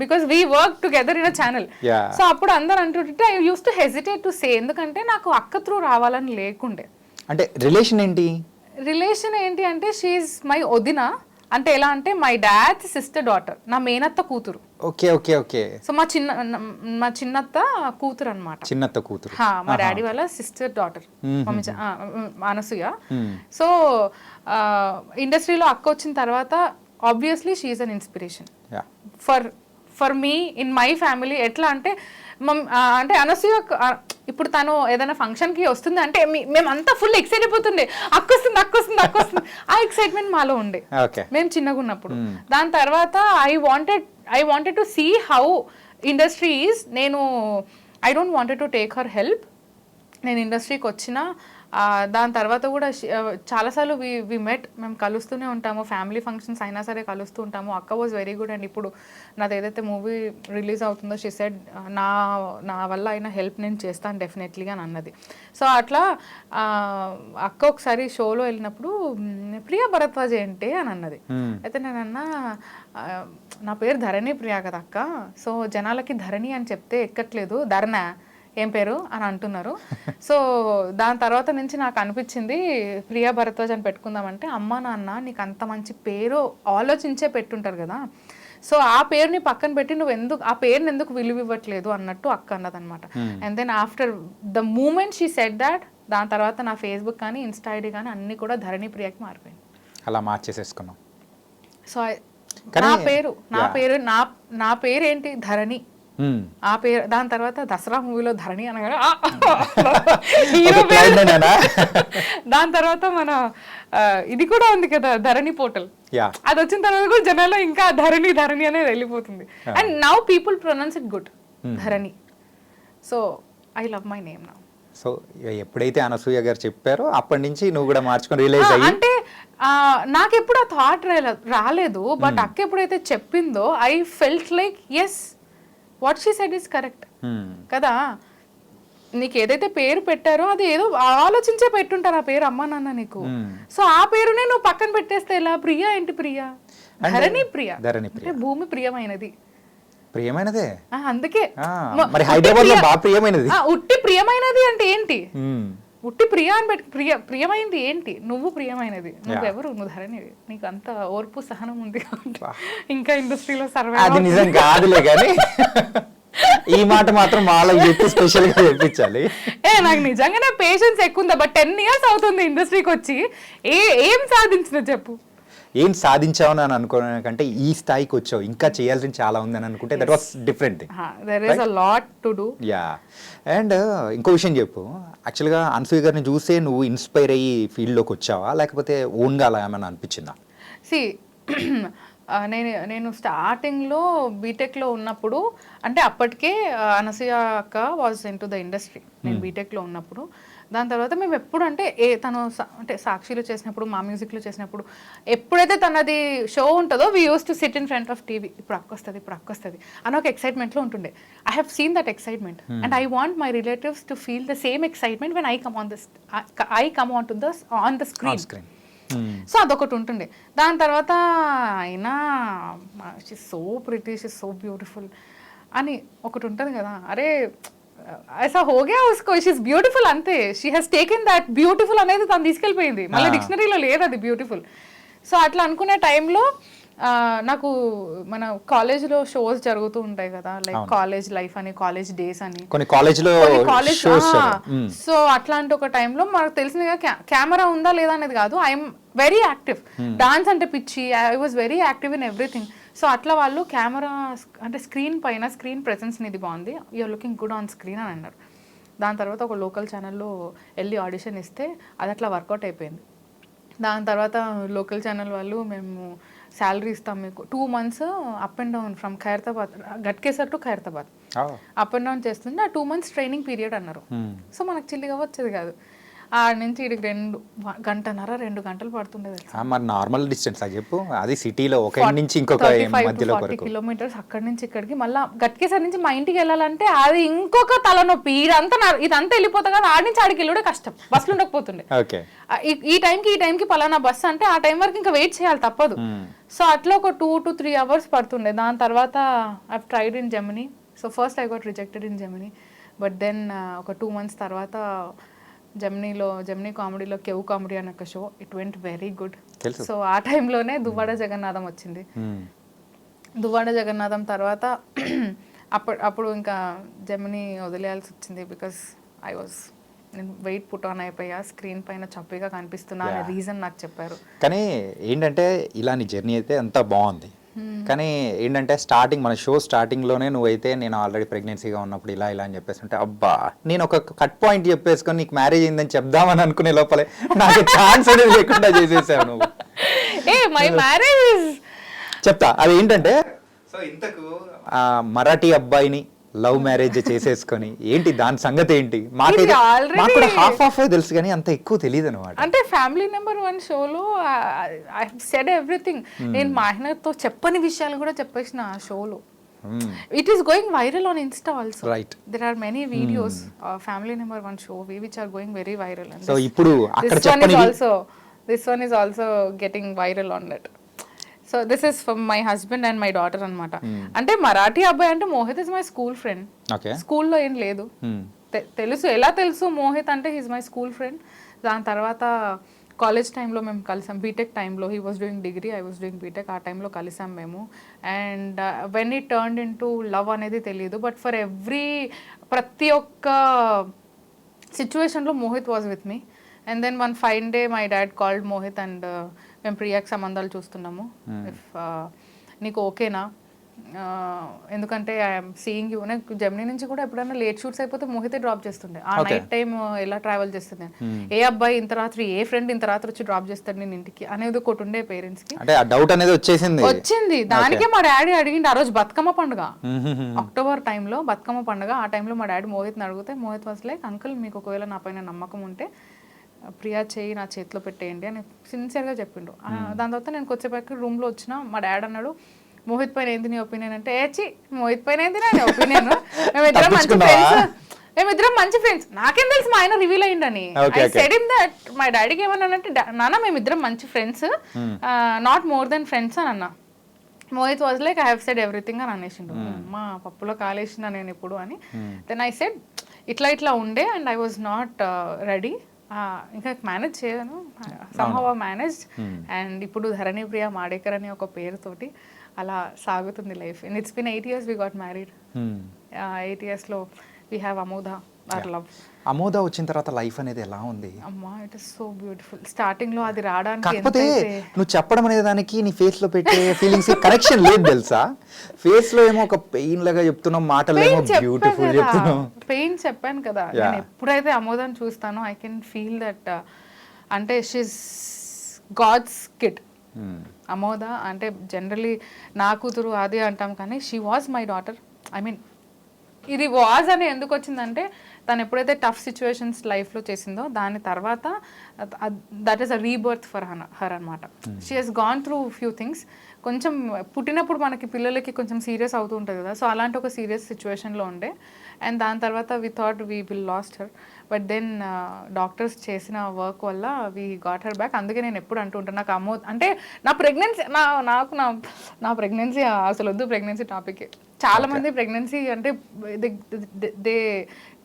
because we work together in a channel. So అప్పుడు అందరు అంటుంటే I used to hesitate to say, ఎందుకంటే నాకు అక్క త్రూ రావాలని లేకుండే. అంటే రిలేషన్ ఏంటి అంటే షీఈ్ మై వదిన. అంటే ఎలా అంటే మై డాడ్ సిస్టర్ డాటర్, నా మేనత్త కూతురు. ఓకే. సో మా చిన్నత్త కూతురు అనమాట. చిన్నత్త కూతురు మా డాడీ వాళ్ళ సిస్టర్ డాటర్ అనసూయ. సో ఇండస్ట్రీలో అక్క వచ్చిన తర్వాత obviously she is an inspiration for me in my family. ఎట్లా అంటే అంటే అనసూయ ఇప్పుడు తను ఏదైనా ఫంక్షన్ కి వస్తుంది అంటే మేమంతా ఫుల్ ఎక్సైట్ అయిపోతుండే, అక్క వస్తుంది. ఆ ఎక్సైట్మెంట్ మాలో ఉండే మేము చిన్నగా ఉన్నప్పుడు. దాని తర్వాత I wanted to see how industry is. I don't wanted to take her help. నేను ఇండస్ట్రీకి వచ్చిన దాని తర్వాత కూడా చాలాసార్లు వి మెట్, మేము కలుస్తూనే ఉంటాము, ఫ్యామిలీ ఫంక్షన్స్ అయినా సరే కలుస్తూ ఉంటాము. అక్క వాజ్ వెరీ గుడ్. అండ్ ఇప్పుడు నాది ఏదైతే మూవీ రిలీజ్ అవుతుందో షీ సెడ్ నా వల్ల అయినా హెల్ప్ నేను చేస్తాను డెఫినెట్లీగా అని అన్నది. సో అట్లా అక్క ఒకసారి షోలో వెళ్ళినప్పుడు ప్రియా భరద్వాజ్ ఏంటి అని అన్నది. అయితే నేను అన్నా నా పేరు ధరణి ప్రియా కదా అక్క, సో జనాలకి ధరణి అని చెప్తే ఎక్కట్లేదు, ధరణ ఏం పేరు అని అంటున్నారు. సో దాని తర్వాత నుంచి నాకు అనిపించింది ప్రియా భరద్వాజ్ అని పెట్టుకుందామంటే, అమ్మ నాన్న నీకు అంత మంచి పేరు ఆలోచించే పెట్టుంటారు కదా, సో ఆ పేరుని పక్కన పెట్టి ఆ పేరుని ఎందుకు విలువ ఇవ్వట్లేదు అన్నట్టు అక్క అన్నదనమాట. And then after the moment she said that, దాని తర్వాత నా ఫేస్బుక్ కానీ ఇన్స్టా ఐడి కానీ అన్ని కూడా ధరణి ప్రియాకి మారిపోయింది. అలా మార్చేసేసుకున్నాం. సో నా పేరు ఏంటి ధరణి, ఆ పేరు. దాని తర్వాత దసరా మూవీలో ధరణి అనగా హీరో పేరు. దాని తర్వాత మన ఇది కూడా ఉంది కదా ధరణి పోర్టల్, అది వచ్చిన తర్వాత కూడా జనాల్లో ఇంకా ధరణి అనేది వెళ్ళిపోతుంది. And now people pronounce it good, Dharani. So I love my name now. So ఎప్పుడైతే అనసూయ గారు చెప్పారో అప్పటి నుంచి నువ్వు కూడా మార్చుకొని రియలైజ్ అయ్యి. అంటే నాకెప్పుడు ఆ థాట్ రాలేదు, బట్ అక్క ఎప్పుడైతే చెప్పిందో I felt like yes, what she said is correct కదా. నీకు ఏదైతే పేరు పెట్టారో అది ఏదో ఆలోచించే పెట్టుంటారు ఆ పేరు అమ్మా నాన్న నీకు. సో ఆ పేరునే నువ్వు పక్కన పెట్టేస్తే ఎలా? ప్రియా ఏంటి ప్రియా, ధరణి ప్రియా అంటే భూమి ప్రియమైనది. ప్రియమైనదే అందుకే మరి హైదరాబాద్ లో బాగా ప్రియమైనది. ఉట్టి ప్రియమైనది అంటే ఏంటి? ఉట్టి ప్రియా అని పెట్టి ప్రియమైంది ఏంటి? నువ్వు ప్రియమైనది, నువ్వెవరు? నువ్వు ధరణివి, నీకు అంత ఓర్పు సహనం ఉంది కాబట్టి ఇంకా ఇండస్ట్రీలో సర్వే. అది నిజం కాదులే కానీ ఈ మాట మాత్రం మాలో చెప్పి స్పెషల్ గా చెప్పించాలి. నాకు నిజంగానే పేషెన్స్ ఎక్కువ ఉందా, బట్ 10 years అవుతుంది ఇండస్ట్రీకి వచ్చి. ఏం సాధించిన చెప్పు? ఏం సాధించావు అని అనుకోవడానికంటే ఈ స్థాయికి వచ్చావు, ఇంకా చేయాల్సింది చాలా ఉంది అని అనుకుంటే that was different. There is a lot to do. Yeah. And ఇంకో విషయం చెప్పు, యాక్చువల్గా అనసూయ గారిని చూసే నువ్వు ఇన్స్పైర్ అయ్యి ఫీల్డ్లోకి వచ్చావా, లేకపోతే ఓన్గా అలా ఏమైనా అనిపించిందా? నేను స్టార్టింగ్లో బీటెక్లో ఉన్నప్పుడు, అంటే అప్పటికే అనసూయ అక్క was in to the industry నేను బీటెక్లో ఉన్నప్పుడు. దాని తర్వాత మేము ఎప్పుడు అంటే తను అంటే సాక్షిలో చేసినప్పుడు, మా మ్యూజిక్లో చేసినప్పుడు, ఎప్పుడైతే తనది షో ఉంటుందో we use to SIT in front of TV. ఇప్పుడు అక్క వస్తుంది అని ఒక ఎక్సైట్మెంట్లో ఉంటుండే. I have seen that excitement and I want my relatives to feel the same excitement when I come on the screen. So అదొకటి ఉంటుండే. దాని తర్వాత అయినా she so pretty, she so beautiful అని ఒకటి ఉంటుంది కదా. అరే ऐसा हो गया उसको, షీ ఇస్ బ్యూటిఫుల్ అంతే. She has taken that beautiful అనేది తను తీసుకెళ్ళిపోయింది, మళ్ళీ డిక్షనరీలో లేదు అది బ్యూటిఫుల్. సో అట్లా అనుకునే టైంలో నాకు మన కాలేజ్లో షోస్ జరుగుతూ ఉంటాయి కదా, లైక్ కాలేజ్ లైఫ్ అని, కాలేజ్ డేస్ అని, కాలేజ్. సో అట్లాంటి ఒక టైంలో మనకు తెలిసింది కదా, కెమెరా ఉందా లేదా అనేది కాదు, ఐఎమ్ వెరీ యాక్టివ్. డాన్స్ అంటే పిచ్చి, I was very active in everything. So అట్లా వాళ్ళు కెమెరా అంటే స్క్రీన్ పైన స్క్రీన్ ప్రెసెన్స్ ఇది బాగుంది, you're looking good on screen అని అన్నారు. దాని తర్వాత ఒక లోకల్ ఛానల్లో వెళ్ళి ఆడిషన్ ఇస్తే అది అట్లా వర్కౌట్ అయిపోయింది. దాని తర్వాత లోకల్ ఛానల్ వాళ్ళు మేము శాలరీ ఇస్తాం మీకు 2 months up and down from Khairatabad, Ghatkesar to Khairatabad up and down చేస్తుంది. ఆ 2 months ట్రైనింగ్ పీరియడ్ అన్నారు. సో మనకు చిల్లిగా వచ్చేది కాదు. ఆడ నుంచి ఇక్కడికి 2 గంటలు పడుతుండేది. మరి నార్మల్ డిస్టెన్స్ అది చెప్పు, అది సిటీలో ఒక ఇంటి నుంచి ఇంకొక మధ్యలో 40 kilometers అక్కడి నుంచి ఇక్కడికి. మళ్ళీ గట్కేసర్ నుంచి మా ఇంటికి వెళ్ళాలంటే అది ఇంకొక తలనొప్పి. ఇదంతా వెళ్ళిపోతా కదా, ఆడి నుంచి ఆడికి వెళ్ళడే కష్టం, బస్సులు ఉండకపోతుండే. ఈ టైంకి పలానా బస్సు అంటే ఆ టైం వరకు ఇంకా వెయిట్ చేయాలి తప్పదు. సో అట్లా ఒక 2 to 3 hours పడుతుండే. దాని తర్వాత I tried in Gemini. So first I got rejected in Gemini, but then ఒక 2 months తర్వాత జెమినీ కామెడీలో కెవ్ కామెడీ అనే ఒక show, it went very good. So ఆ టైంలోనే దువ్వాడ జగన్నాథం వచ్చింది. దువ్వాడ జగన్నాథం తర్వాత అప్పుడు ఇంకా జెమినీ వదిలేయాల్సి వచ్చింది. బికాస్ నేను వెయిట్ పుట్ ఆన్ అయిపోయా, స్క్రీన్ పైన చప్పిగా కనిపిస్తున్నా అనే రీజన్ నాకు చెప్పారు. కానీ ఏంటంటే ఇలా నీ జర్నీ అయితే అంతా బాగుంది. కానీ ఏంటంటే స్టార్టింగ్ మన షో స్టార్టింగ్లోనే నువ్వైతే నేను ఆల్రెడీ ప్రెగ్నెన్సీగా ఉన్నప్పుడు ఇలా అని చెప్పేసి అంటే అబ్బా నేను ఒక కట్ పాయింట్ చెప్పేసుకొని నీకు మ్యారేజ్ అయిందని చెప్దామని అనుకునే లోపలే నాకు ఛాన్స్ అనేది లేకుండా చేసేసావు నువ్వు. మై మ్యారేజ్ చెప్తా. అది ఏంటంటే సో ఇంతకు మరాఠీ అబ్బాయిని లవ్ మ్యారేజ్ చేసేసుకొని ఏంటి దాని సంగతి ఏంటి? మాకు కూడా హాఫ్ తెలుసు కానీ అంత ఎక్కువ తెలియదు అనమాట. అంటే ఫ్యామిలీ నెంబర్ 1 షోలో ఐ సెడ్ ఎవ్రీథింగ్. నేను మా ఆయనతో చెప్పని విషయాలు కూడా చెప్పేసిన ఆ షోలో. It is going viral on insta also. Right, there are many videos family number 1 show which are going very viral. So ఇప్పుడు అక్కడ చెప్పని this one is also getting viral on that. So this is for my husband and my daughter అనమాట. అంటే మరాఠీ అబ్బాయి అంటే Mohit is my school friend. స్కూల్లో ఏం లేదు, తెలుసు. ఎలా తెలుసు మోహిత్ అంటే హీస్ మై స్కూల్ ఫ్రెండ్. దాని తర్వాత కాలేజ్ టైంలో మేము కలిసాం. బీటెక్ టైంలో he was doing degree, I was doing BTech. ఆ టైంలో కలిసాం మేము. And when it turned into love అనేది తెలియదు. బట్ ఫర్ ప్రతి ఒక్క సిచ్యువేషన్లో Mohit was with me. And then one fine day my dad called Mohit and మేము ప్రియాకి సంబంధాలు చూస్తున్నాము, ఇఫ్ నీకు ఓకేనా, ఎందుకంటే ఐఎమ్ సీయింగ్ యూ. నాకు జెమినీ నుంచి కూడా ఎప్పుడైనా లేట్ షూట్స్ అయిపోతే మోహితే డ్రాప్ చేస్తుండే. ఆ నైట్ టైం ఎలా ట్రావెల్ చేస్తుంది, ఏ అబ్బాయి ఇంత రాత్రి, ఏ ఫ్రెండ్ ఇంత రాత్రి వచ్చి డ్రాప్ చేస్తాడు నేను ఇంటికి అనేది ఒకటి ఉండే పేరెంట్స్ కి. అంటే ఆ డౌట్ అనేది వచ్చింది. దానికే మా డాడీ అడిగింది ఆ రోజు బతుకమ్మ పండుగ, అక్టోబర్ టైంలో బతుకమ్మ పండుగ. ఆ టైంలో మా డాడీ మోహిత్ని అడిగితే మోహిత్ వాస్ లైక్, అంకుల్ మీకు ఒకవేళ నా పైన నమ్మకం ఉంటే ప్రియా చేయి నా చేతిలో పెట్టేయండి అని సిన్సియర్గా చెప్పిండు. దాని తర్వాత నేను కొద్దిసేపు రూమ్లో వచ్చిన, మా డాడీ అన్నాడు మోహిత్ పైన ఏంది నీ ఒపీనియన్ అంటే, మోహిత్ పైన ఏంది నా ఒపీనియన్, మేమిద్దరం మంచి ఫ్రెండ్స్. నాకేం తెలుసు మా ఆయన రివీల్ అయ్యిండని. ఐ సెడ్ హిమ్ దట్ మా డాడీకి ఏమన్నానంటే, నాన్న మేమిద్దరం మంచి friends, not more than friends అని అన్నా. Mohit was like I have said everything అని అనేసిండు. మా పప్పులో కాలేసిన నేను ఇప్పుడు అని. దెన్ ఐ సెడ్ ఇట్లా ఉండే and I was not ready, ఇంకా మేనేజ్ చేయను, సమ్హౌ మేనేజ్డ్. అండ్ ఇప్పుడు ధరణి ప్రియా మాడేకర్ అనే ఒక పేరుతోటి అలా సాగుతుంది life. And it's been 8 years we got married. 8 yearsలో we have Amoda, our love. Amoda వచ్చిన తర్వాత లైఫ్ అనేది ఎలా ఉంది? అమ్మా it is so beautiful. Starting లో అది రావడానికి, కాకపోతే నువ్వు చెప్పడం అనే దానికి నీ ఫేస్ లో పెట్టే ఫీలింగ్స్ కనెక్షన్ లేదు తెలుసా. ఫేస్ లో ఏమో ఒక పెయిన్ లాగా చెప్తున్నావు, మాటలు ఏమో బ్యూటిఫుల్ చెప్తున్నావు. పెయిన్ చెప్పాను కదా, నేను ఎప్పుడైతే అమోదాన్ని చూస్తానో ఐ కెన్ ఫీల్ దట్, అంటే షీస్ గాడ్స్ కిడ్. అమోద అంటే జనరలీ నా కూతురు అది అంటాం కానీ she was my daughter. I mean ఇది వాజ్ అని ఎందుకు వచ్చిందంటే, తను ఎప్పుడైతే టఫ్ సిచ్యువేషన్స్ లైఫ్లో చేసిందో దాని తర్వాత that is a rebirth for her అనమాట. She has gone through few things. కొంచెం పుట్టినప్పుడు మనకి పిల్లలకి కొంచెం సీరియస్ అవుతూ ఉంటుంది కదా, సో అలాంటి ఒక సీరియస్ సిచ్యువేషన్లో ఉండే. అండ్ దాని తర్వాత we thought we will lost her, but then doctors చేసిన వర్క్ వల్ల వీ గాట్ హర్ బ్యాక్. అందుకే నేను ఎప్పుడు అంటుంటాను, నాకు అంటే నా ప్రెగ్నెన్సీ నా ప్రెగ్నెన్సీ అసలు వద్దు, ప్రెగ్నెన్సీ టాపిక్. చాలా మంది ప్రెగ్నెన్సీ అంటే దే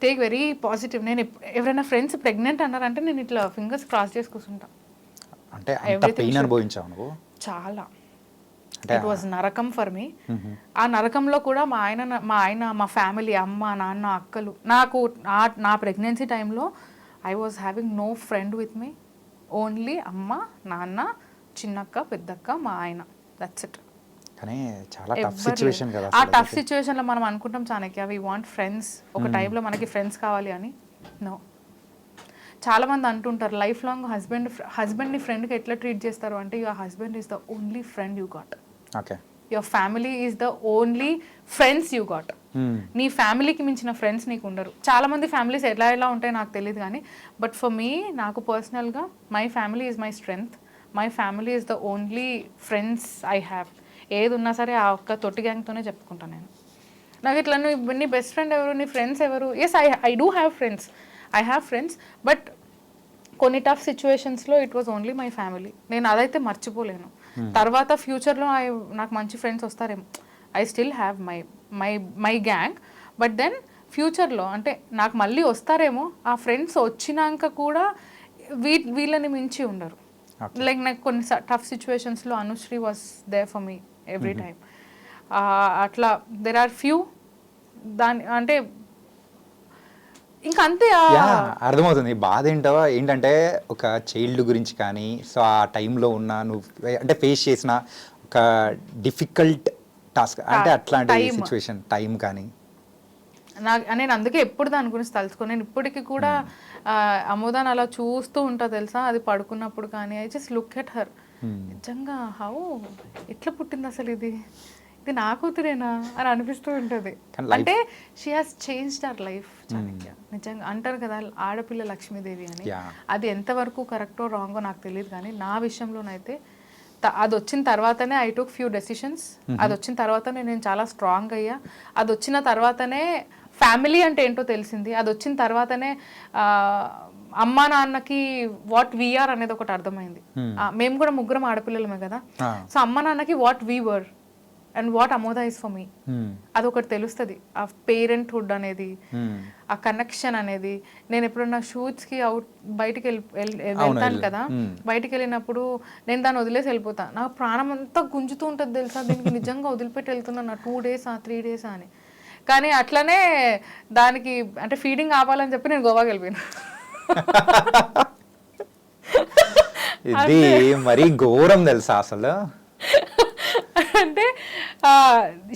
టేక్ వెరీ పాజిటివ్. నేను ఎవరైనా ఫ్రెండ్స్ ప్రెగ్నెంట్ అన్నారంటే నేను ఇట్లా ఫింగర్స్ క్రాస్ చేసి కూర్చుంటా. అంటే పెయిన్ అనుభవించావు నువ్వు చాలా. ఇట్ వాజ్ నరకం ఫర్ మీ. ఆ నరకంలో కూడా మా ఆయన మా ఫ్యామిలీ, అమ్మ నాన్న అక్కలు, నాకు నా ప్రెగ్నెన్సీ టైంలో I was having no friend with me, only అమ్మ నాన్న చిన్నక్క పెద్దక్క మా ఆయన, దట్స్ ఇట్. కానీ చాలా టఫ్ ఎవ్వరు సిచ్యువేషన్ లేరు. కదా ఆ అసలు టఫ్ అది. సిచ్యువేషన్లో మనం అనుకుంటాం చాణక్య వి వాంట్ ఫ్రెండ్స్, ఒక టైంలో మనకి ఫ్రెండ్స్ కావాలి అని. నో, చాలా మంది అంటుంటారు లైఫ్ లాంగ్ హస్బెండ్ని ఫ్రెండ్కి ఎట్లా ట్రీట్ చేస్తారు అంటే your husband is the only friend you got, okay. Your family is the only friends you got. నీ ఫ్యామిలీకి మించిన ఫ్రెండ్స్ నీకు ఉండరు. చాలా మంది ఫ్యామిలీస్ ఎలా ఎలా ఉంటాయో నాకు తెలియదు కానీ బట్ ఫర్ మీ, నాకు పర్సనల్గా my family is my strength, my family is the only friends I have. ఏది ఉన్నా సరే ఆ ఒక్క తొట్టి గ్యాంగ్తోనే చెప్పుకుంటాను నేను. నాకు ఇట్లా నువ్వు నీ బెస్ట్ ఫ్రెండ్ ఎవరు, నీ ఫ్రెండ్స్ ఎవరు? Yes, I do have friends, I have friends, but కొన్ని టఫ్ సిచ్యువేషన్స్లో it was only my family. నేను అదైతే మర్చిపోలేను. తర్వాత ఫ్యూచర్లో నాకు మంచి ఫ్రెండ్స్ వస్తారేమో, I still have my gang, but then ఫ్యూచర్లో అంటే నాకు మళ్ళీ వస్తారేమో, ఆ ఫ్రెండ్స్ వచ్చినాక కూడా వీళ్ళని మించి ఉండరు. లైక్ నాకు కొన్ని టఫ్ సిచ్యువేషన్స్లో Anushree was there for me every time. అట్లా దెర్ ఆర్ ఫ్యూ దాని అంటే ఇంకా అంతే. అర్థమవుతుంది బాధ ఏంటంటే ఒక చైల్డ్ గురించి కానీ, సో ఆ టైంలో ఉన్న నువ్వు అంటే ఫేస్ చేసిన ఒక డిఫికల్ట్ టాస్క్ అంటే అట్లాంటి సిచ్యువేషన్ టైం కానీ. నేను అందుకే ఎప్పుడు దాని గురించి తలుచుకో. నేను ఇప్పటికీ కూడా అమోదాన్ని అలా చూస్తూ ఉంటా తెలుసా, అది పడుకున్నప్పుడు కానీ I just look at her. నిజంగా హౌ ఎట్లా పుట్టింది అసలు ఇది నా కూతురేనా అని అనిపిస్తూ ఉంటుంది. అంటే she has changed our life Chanakya. నిజంగా అంటారు కదా ఆడపిల్ల లక్ష్మీదేవి అని, అది ఎంతవరకు కరెక్టో రాంగో నాకు తెలియదు కానీ నా విషయంలోనైతే అది వచ్చిన తర్వాతనే ఐ టుక్ ఫ్యూ డెసిషన్స్. అది వచ్చిన తర్వాతనే నేను చాలా స్ట్రాంగ్ అయ్యా. అది వచ్చిన తర్వాతనే ఫ్యామిలీ అంటే ఏంటో తెలిసింది. అది వచ్చిన తర్వాతనే అమ్మా నాన్నకి వాట్ వీఆర్ అనేది ఒకటి అర్థమైంది. మేము కూడా ముగ్గురం ఆడపిల్లలమే కదా, సో అమ్మ నాన్నకి what we were and what Amoda is for me, అదొకటి తెలుస్తుంది. ఆ పేరెంట్హుడ్ అనేది, ఆ కనెక్షన్ అనేది. నేను ఎప్పుడన్నా షూట్స్కి బయటికి వెళ్తాను కదా, బయటికి వెళ్ళినప్పుడు నేను దాన్ని వదిలేసి వెళ్ళిపోతాను. నాకు ప్రాణం అంతా గుంజుతూ ఉంటుంది తెలుసా, దీనికి నిజంగా వదిలిపెట్టి వెళ్తున్నాను 2 days 3 days అని. కానీ అట్లనే దానికి అంటే ఫీడింగ్ ఆపాలని చెప్పి నేను గోవాకి వెళ్ళిపోయాను. ఇది మరీ ఘోరం తెలుసా అసలు. అంటే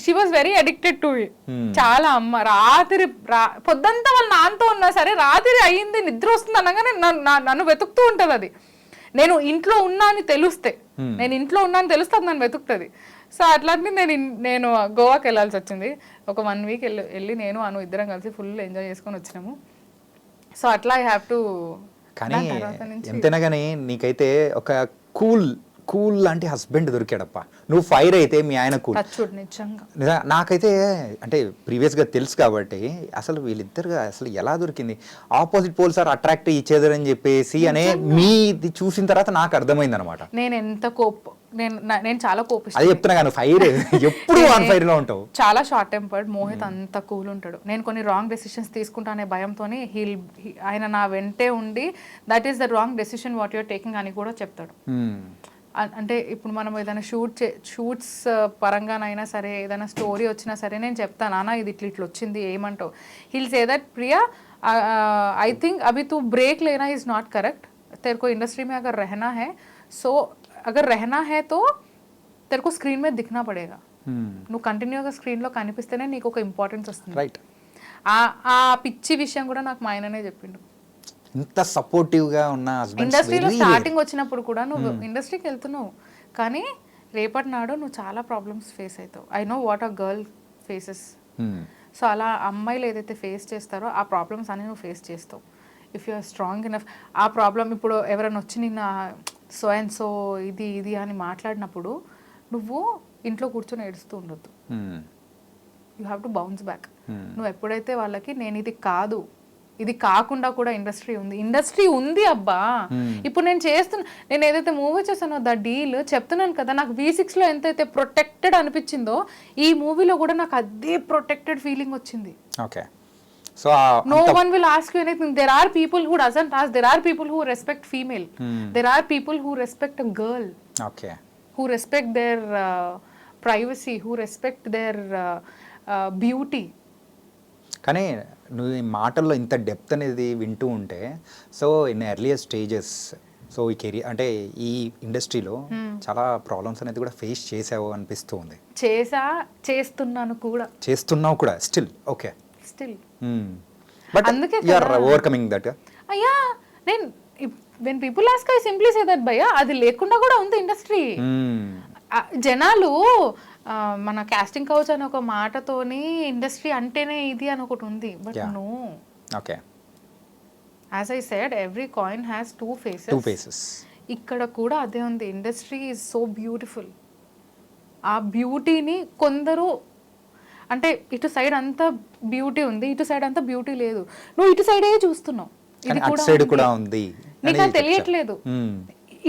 she was very addicted to it. చాలా అమ్మ రాత్రి పొద్దంతా వాళ్ళ నాన్నతో ఉన్నా సరే రాత్రి అయ్యింది నిద్ర వస్తుంది అనగానే నన్ను వెతుకుతూ ఉంటుంది. అది నేను ఇంట్లో ఉన్నా అని తెలిస్తే, నేను ఇంట్లో ఉన్నా అని తెలిస్తే అది నన్ను వెతుకుతుంది. సో అట్లాంటి నేను గోవాకి వెళ్ళాల్సి వచ్చింది. ఒక 1 week వెళ్ళి నేను అను ఇద్దరం కలిసి ఫుల్ ఎంజాయ్ చేసుకొని వచ్చినాము. సో అట్లా ఐ హ్యావ్ టు. కానీ ఎంతైనా కానీ నీకైతే ఒక కూల్ లాంటి హస్బెండ్ దొరికాడప్ప. నువ్వు ఫైర్ అయితే మీ ఆయన కూల్. నిజంగా నాకైతే అంటే ప్రీవియస్గా తెలుసు కాబట్టి అసలు వీళ్ళిద్దరు అసలు ఎలా దొరికింది. Opposite poles are attract each other అని చెప్పేసి అనే మీది చూసిన తర్వాత నాకు అర్థమైంది అనమాట. నేను ఎంత నేను చాలా కోపిస్తాను. అది చెప్తున్నా కానీ ఫైర్ ఎప్పుడు ఆన్ ఫైర్ లో ఉంటావు. చాలా షార్ట్ టెంపర్డ్. మోహిత్ అంత కూల్ ఉంటాడు. నేను కొన్ని రాంగ్ డెసిషన్స్ తీసుకుంటానే భయంతోనే ఆయన నా వెంటే ఉండి that is the wrong decision what you're taking అని కూడా చెప్తాడు. అంటే ఇప్పుడు మనం ఏదైనా షూట్స్ పరంగానైనా సరే, ఏదైనా స్టోరీ వచ్చినా సరే నేను చెప్తాను నాన్న ఇది ఇట్లా వచ్చింది ఏమంటావు. Hill say that Priya I think अभी तू ब्रेक लेना इज नॉट करेक्ट. तेरे को इंडस्ट्री में अगर रहना है, सो अगर रहना है तो तेरे को स्क्रीन में दिखना पड़ेगा. నువ్వు కంటిన్యూగా స్క్రీన్లో కనిపిస్తేనే నీకు ఒక ఇంపార్టెన్స్ వస్తుంది. రైట్. ఆ పిచ్చి విషయం కూడా నాకు మా ఆయననే చెప్పిండు. ఇంత సపోర్టివ్గా ఉన్న ఇండస్ట్రీలో స్టార్టింగ్ వచ్చినప్పుడు కూడా నువ్వు ఇండస్ట్రీకి వెళ్తున్నావు కానీ రేపటి నాడు నువ్వు చాలా ప్రాబ్లమ్స్ ఫేస్ అవుతావు. I know what a girl faces. So అలా అమ్మాయిలు ఏదైతే ఫేస్ చేస్తారో ఆ ప్రాబ్లమ్స్ అన్ని నువ్వు ఫేస్ చేస్తావు if you are strong enough. ఆ ప్రాబ్లం ఇప్పుడు ఎవరైనా వచ్చి నిన్న సో అండ్ సో ఇది అని మాట్లాడినప్పుడు నువ్వు ఇంట్లో కూర్చొని ఏడుస్తూ ఉండొద్దు. You have to bounce back. నువ్వు ఎప్పుడైతే వాళ్ళకి నేను ఇది కాదు, ఇది కాకుండా కూడా ఇండస్ట్రీ ఉంది అబ్బా. ఇప్పుడు నేను ఏదైతే మూవీ చేశానో ద డీల్ చెప్తున్నాను కదా, నాకు V6లో ఎంతైతే ప్రొటెక్టెడ్ అనిపించిందో ఈ మూవీలో కూడా నాకు అదే ప్రొటెక్టెడ్ ఫీలింగ్ వచ్చింది. Okay. So no one will ask you anything. There are people who doesn't ask. There are people who respect female. There are people who respect a girl. Okay. Who respect their privacy, who respect their beauty. కానీ నువ్వు ఈ మాటల్లో ఇంత డెప్త్ అనేది వింటూ ఉంటే, so in earlier stages so ఈ కెరీర్ అంటే ఈ ఇండస్ట్రీలో చాలా ప్రాబ్లమ్స్ అనేది కూడా ఫేస్ చేసావు అనిపిస్తూ ఉంది. చేస్తున్నాను కూడా, చేస్తున్నావు కూడా స్టిల్. Okay, still. బట్ అందుకే యు ఆర్ ఓవర్కమింగ్ దట్. అయ్యా నేను when people ask I simply say that భయ్యా, అది లేకుండా కూడా ఉంది ఇండస్ట్రీ. జనాలు మన కాస్టింగ్ కౌచ్ అని ఒక మాటతోని ఇండస్ట్రీ అంటేనే ఇది అని ఒకటి ఉంది, but no. Okay, as I said every coin has two faces. ఇక్కడ కూడా అదే ఉంది. Industry is so beautiful. ఆ బ్యూటీని కొందరు అంటే ఇటు సైడ్ అంతా బ్యూటీ ఉంది, ఇటు సైడ్ అంతా బ్యూటీ లేదు, నువ్వు ఇటు సైడే చూస్తున్నావు, ఇది కూడా ఉంది, నీకు అది తెలియట్లేదు.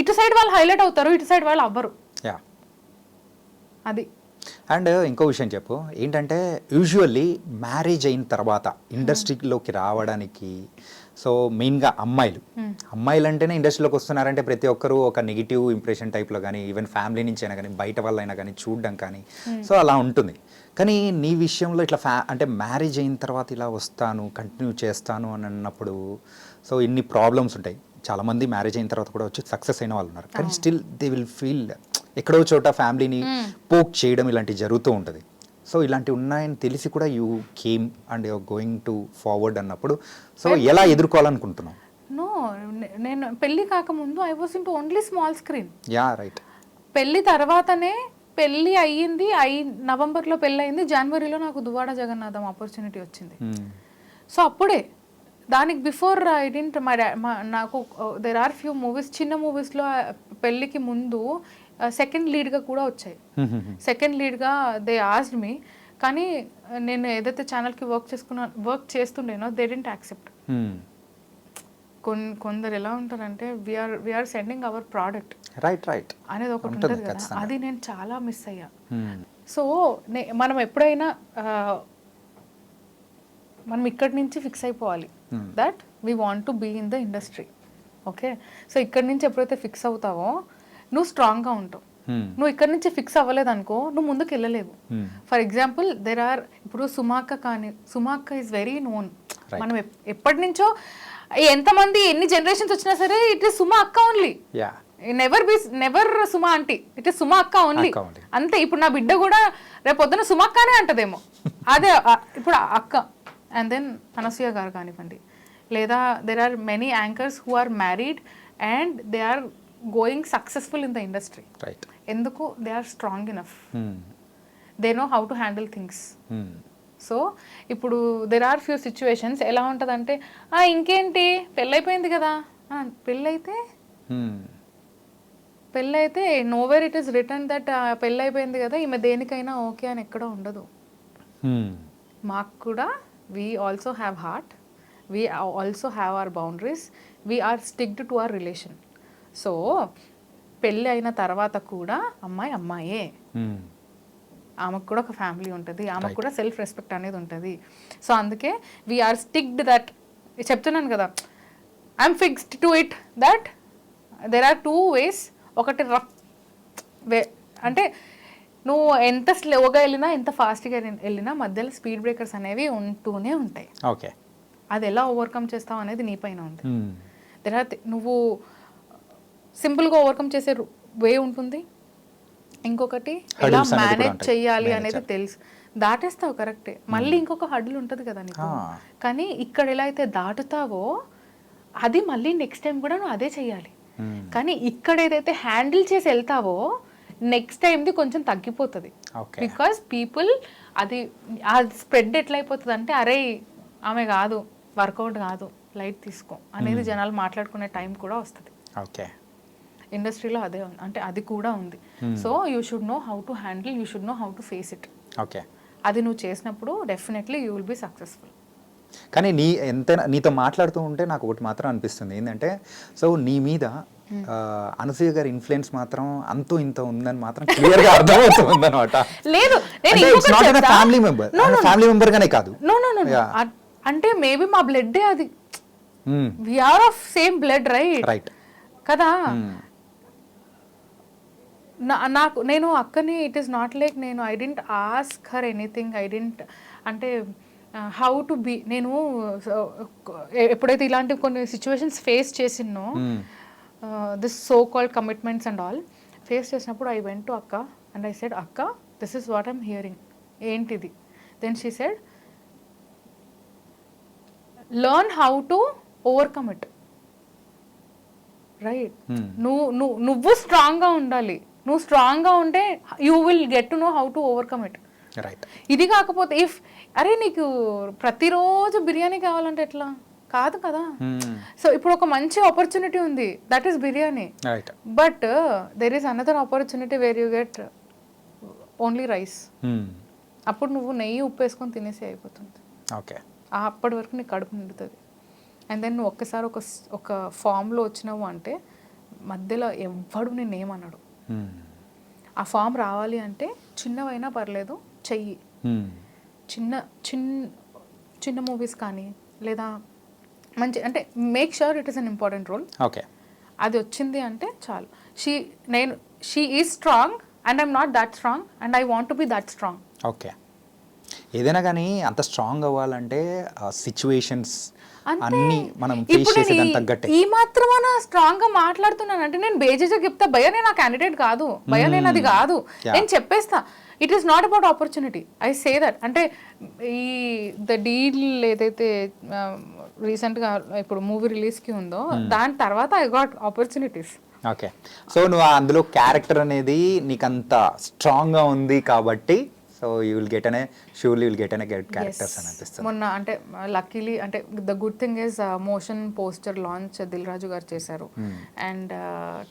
ఇటు సైడ్ వాళ్ళు హైలైట్ అవుతారు, ఇటు సైడ్ వాళ్ళు అవ్వరు. అది. అండ్ ఇంకో విషయం చెప్పు ఏంటంటే, యూజువల్లీ మ్యారేజ్ అయిన తర్వాత ఇండస్ట్రీలోకి రావడానికి సో మెయిన్గా అమ్మాయిలు అంటేనే ఇండస్ట్రీలోకి వస్తున్నారంటే ప్రతి ఒక్కరూ ఒక నెగిటివ్ ఇంప్రెషన్ టైప్లో కానీ, ఈవెన్ ఫ్యామిలీ నుంచి అయినా కానీ, బయట వాళ్ళైనా కానీ చూడడం కానీ, సో అలా ఉంటుంది. కానీ నీ విషయంలో ఇట్లా అంటే మ్యారేజ్ అయిన తర్వాత ఇలా వస్తాను, కంటిన్యూ చేస్తాను అని అన్నప్పుడు సో ఇన్ని ప్రాబ్లమ్స్ ఉంటాయి. చాలామంది మ్యారేజ్ అయిన తర్వాత కూడా వచ్చి సక్సెస్ అయిన వాళ్ళు ఉన్నారు, కానీ స్టిల్ దే విల్ ఫీల్ ఎక్కడో చోట ఫ్యామిలీని పోక్ చేయడం ఇలాంటివి జరుగుతూ ఉంటుంది. సో ఇలాంటివి ఉన్నాయని తెలిసి కూడా you came and you're going to forward అన్నప్పుడు సో ఎలా ఎదుర్కోవాలనుకుంటున్నావు? నో, నేను పెళ్లి కాకముందు I was into only small screen. Yeah right. పెళ్లి తర్వాతనే పెళ్లి అయ్యింది, నవంబర్లో పెళ్ళి అయింది, జనవరిలో నాకు దువ్వాడ జగన్నాథం ఆపర్చునిటీ వచ్చింది. సో అప్పుడే, దానికి బిఫోర్ ఐ డింట్ నాకు దెర్ ఆర్ ఫ్యూ మూవీస్, చిన్న మూవీస్లో పెళ్ళికి ముందు సెకండ్ లీడ్గా కూడా వచ్చాయి. సెకండ్ లీడ్గా దే ఆస్డ్ మీ, కానీ నేను ఏదైతే ఛానల్కి వర్క్ చేస్తుండేనో దే డింట్ యాక్సెప్ట్. కొందరు ఎలా ఉంటారంటే we're sending our product right అనేది ఒకటి ఉంటుంది కదా, అది నేను చాలా మిస్ అయ్యా. సో మనం ఎప్పుడైనా మనం ఇక్కడి నుంచి ఫిక్స్ అయిపోవాలి that we want to be in the industry. Okay, so ఇక్కడి నుంచి ఎప్పుడైతే ఫిక్స్ అవుతావో నువ్వు స్ట్రాంగ్గా ఉంటావు. నువ్వు ఇక్కడి నుంచి ఫిక్స్ అవ్వలేదు అనుకో, నువ్వు ముందుకు వెళ్ళలేవు. ఫర్ ఎగ్జాంపుల్ ఇప్పుడు సుమాక్క ఈజ్ వెరీ నోన్. మనం ఎప్పటి నుంచో ఎంతమంది ఎన్ని జనరేషన్స్ వచ్చినా సరే ఇట్ ఈస్ సుమా అక్క only, never Suma aunty, it is Suma అక్క ఓన్లీ అంతే. ఇప్పుడు నా బిడ్డ కూడా రేపు పొద్దున సుమా అక్కనే అంటదేమో, అదే ఇప్పుడు అక్క. అండ్ దెన్ అనసూయ గారు కానివ్వండి, లేదా there are many anchors who are married and they are going successful in the industry. ఎందుకు? They are strong enough, they know how to handle things. So ఇప్పుడు దెర్ ఆర్ ఫ్యూ సిచ్యువేషన్స్ ఎలా ఉంటుందంటే, ఇంకేంటి పెళ్ళైపోయింది కదా, పెళ్ళైతే nowhere it is return that పెళ్ళైపోయింది కదా ఈమె దేనికైనా ఓకే అని ఎక్కడో ఉండదు. మాకు కూడా we also have heart, we also have our boundaries, we are sticked to our relation. So పెళ్ళి అయిన తర్వాత కూడా అమ్మాయే, ఆమెకు కూడా ఒక ఫ్యామిలీ ఉంటుంది, ఆమెకు కూడా సెల్ఫ్ రెస్పెక్ట్ అనేది ఉంటుంది. సో అందుకే వీఆర్ స్టిక్డ్ దట్. చెప్తున్నాను కదా, I'm fixed to it that there are two ways. ఒకటి రఫ్ వే అంటే నువ్వు ఎంత స్లోగా వెళ్ళినా ఎంత ఫాస్ట్గా వెళ్ళినా మధ్యలో స్పీడ్ బ్రేకర్స్ అనేవి ఉంటూనే ఉంటాయి. ఓకే, అది ఎలా ఓవర్కమ్ చేస్తావు అనేది నీ పైన ఉంది. దెర్ ఆర్ నువ్వు సింపుల్గా ఓవర్కమ్ చేసే వే ఉంటుంది, ఇంకొకటి ఎలా మేనేజ్ చెయ్యాలి అనేది తెలుసు, దాటేస్తావు కరెక్టే. మళ్ళీ ఇంకొక హడ్డులు ఉంటుంది కదా నీకు, కానీ ఇక్కడ ఎలా అయితే దాటుతావో అది మళ్ళీ నెక్స్ట్ టైం కూడా నువ్వు అదే చెయ్యాలి. కానీ ఇక్కడ ఏదైతే హ్యాండిల్ చేసి వెళ్తావో నెక్స్ట్ టైంది కొంచెం తగ్గిపోతుంది. బికాస్ పీపుల్ అది స్ప్రెడ్ ఎట్లయిపోతుంది అంటే, అరే ఆమె కాదు, వర్కౌట్ కాదు, లైట్ తీసుకో అనేది జనాలు మాట్లాడుకునే టైం కూడా వస్తుంది. ఓకే, ఇండస్ట్రీలో అదే ఉంది, అంటే అది కూడా ఉంది. So you should know how to handle, you should know how to face it. Okay, అది నువ్వు చేసినప్పుడు definitely you will be successful. కానీ ఎంతైనా నీతో మాట్లాడుతూ ఉంటే నాకు ఒకటి మాత్రం అనిపిస్తుంది ఏంటంటే, సో నీ మీద అనసూయ గారి ఇన్ఫ్లుయెన్స్ మాత్రం అంతూ ఇంత ఉందని మాత్రం క్లియర్ గా అర్థమవుతుంది అనమాట. లేదు, ఫ్యామిలీ మెంబర్ గానే కాదు, అంటే మేబీ మా బ్లడ్ అది, we are of same blood, right కదా. నాకు నేను అక్కని ఇట్ ఈస్ నాట్ లైక్ నేను I didn't ask her anything, I didn't అంటే హౌ టు బీ. నేను ఎప్పుడైతే ఇలాంటి కొన్ని సిచ్యువేషన్స్ ఫేస్ చేసినో this so called commitments and all face చేసినప్పుడు ఐ వెంట్ టు అక్క అండ్ ఐ సెడ్ అక్క this is what I'm hearing ఏంటిది then she said learn how to overcome it right నువ్వు స్ట్రాంగ్గా ఉండాలి నువ్వు స్ట్రాంగ్గా ఉంటే you will get to know how to overcome it right. ఇది కాకపోతే ఇఫ్ అరే నీకు ప్రతిరోజు బిర్యానీ కావాలంటే ఎట్లా కాదు కదా. సో ఇప్పుడు ఒక మంచి ఆపర్చునిటీ ఉంది that is biryani but there is another opportunity where you get only rice. అప్పుడు నువ్వు నెయ్యి ఉప్పు వేసుకొని తినేసి అయిపోతుంది. ఓకే. అప్పటి వరకు నీకు కడుపు నిండుతుంది. అండ్ దెన్ నువ్వు ఒక్కసారి ఒక ఫామ్లో వచ్చినావు అంటే మధ్యలో ఎవ్వడు నేనేమన్నాడు. ఆ ఫామ్ రావాలి అంటే చిన్నవైనా పర్లేదు చెయ్యి. చిన్న చిన్న మూవీస్ కానీ లేదా మంచి అంటే make sure it is an important role. Okay. అది వచ్చింది అంటే చాలు. She is strong and I'm not that strong and I want to be that strong. Okay. ఏదైనా కానీ అంత స్ట్రాంగ్ అవ్వాలంటే సిచ్యువేషన్స్ అన్ని మనం ఫేస్ చేసేదానికి తగ్గట్టే. ఈ మాత్రమేనా స్ట్రాంగ్ గా మాట్లాడుతున్నాను అంటే నేను బేజీగా చెప్తా భయ నేను ఆ క్యాండిడేట్ కాదు, భయ నేను అది కాదు, నేను చెప్పేస్తా. It is not about opportunity, I say that. అంటే ఈ ద డీల్ ఏదైతే రీసెంట్గా ఇప్పుడు మూవీ రిలీజ్కి ఉందో దాని తర్వాత I got opportunities. Okay. So నువ్వు అందులో క్యారెక్టర్ అనేది నీకు అంత స్ట్రాంగ్గా ఉంది కాబట్టి so you will get characters అని అనిపిస్తుంది. మొన్న అంటే లక్కీలీ అంటే the good thing is motion poster launch Dil Raju గారు చేశారు అండ్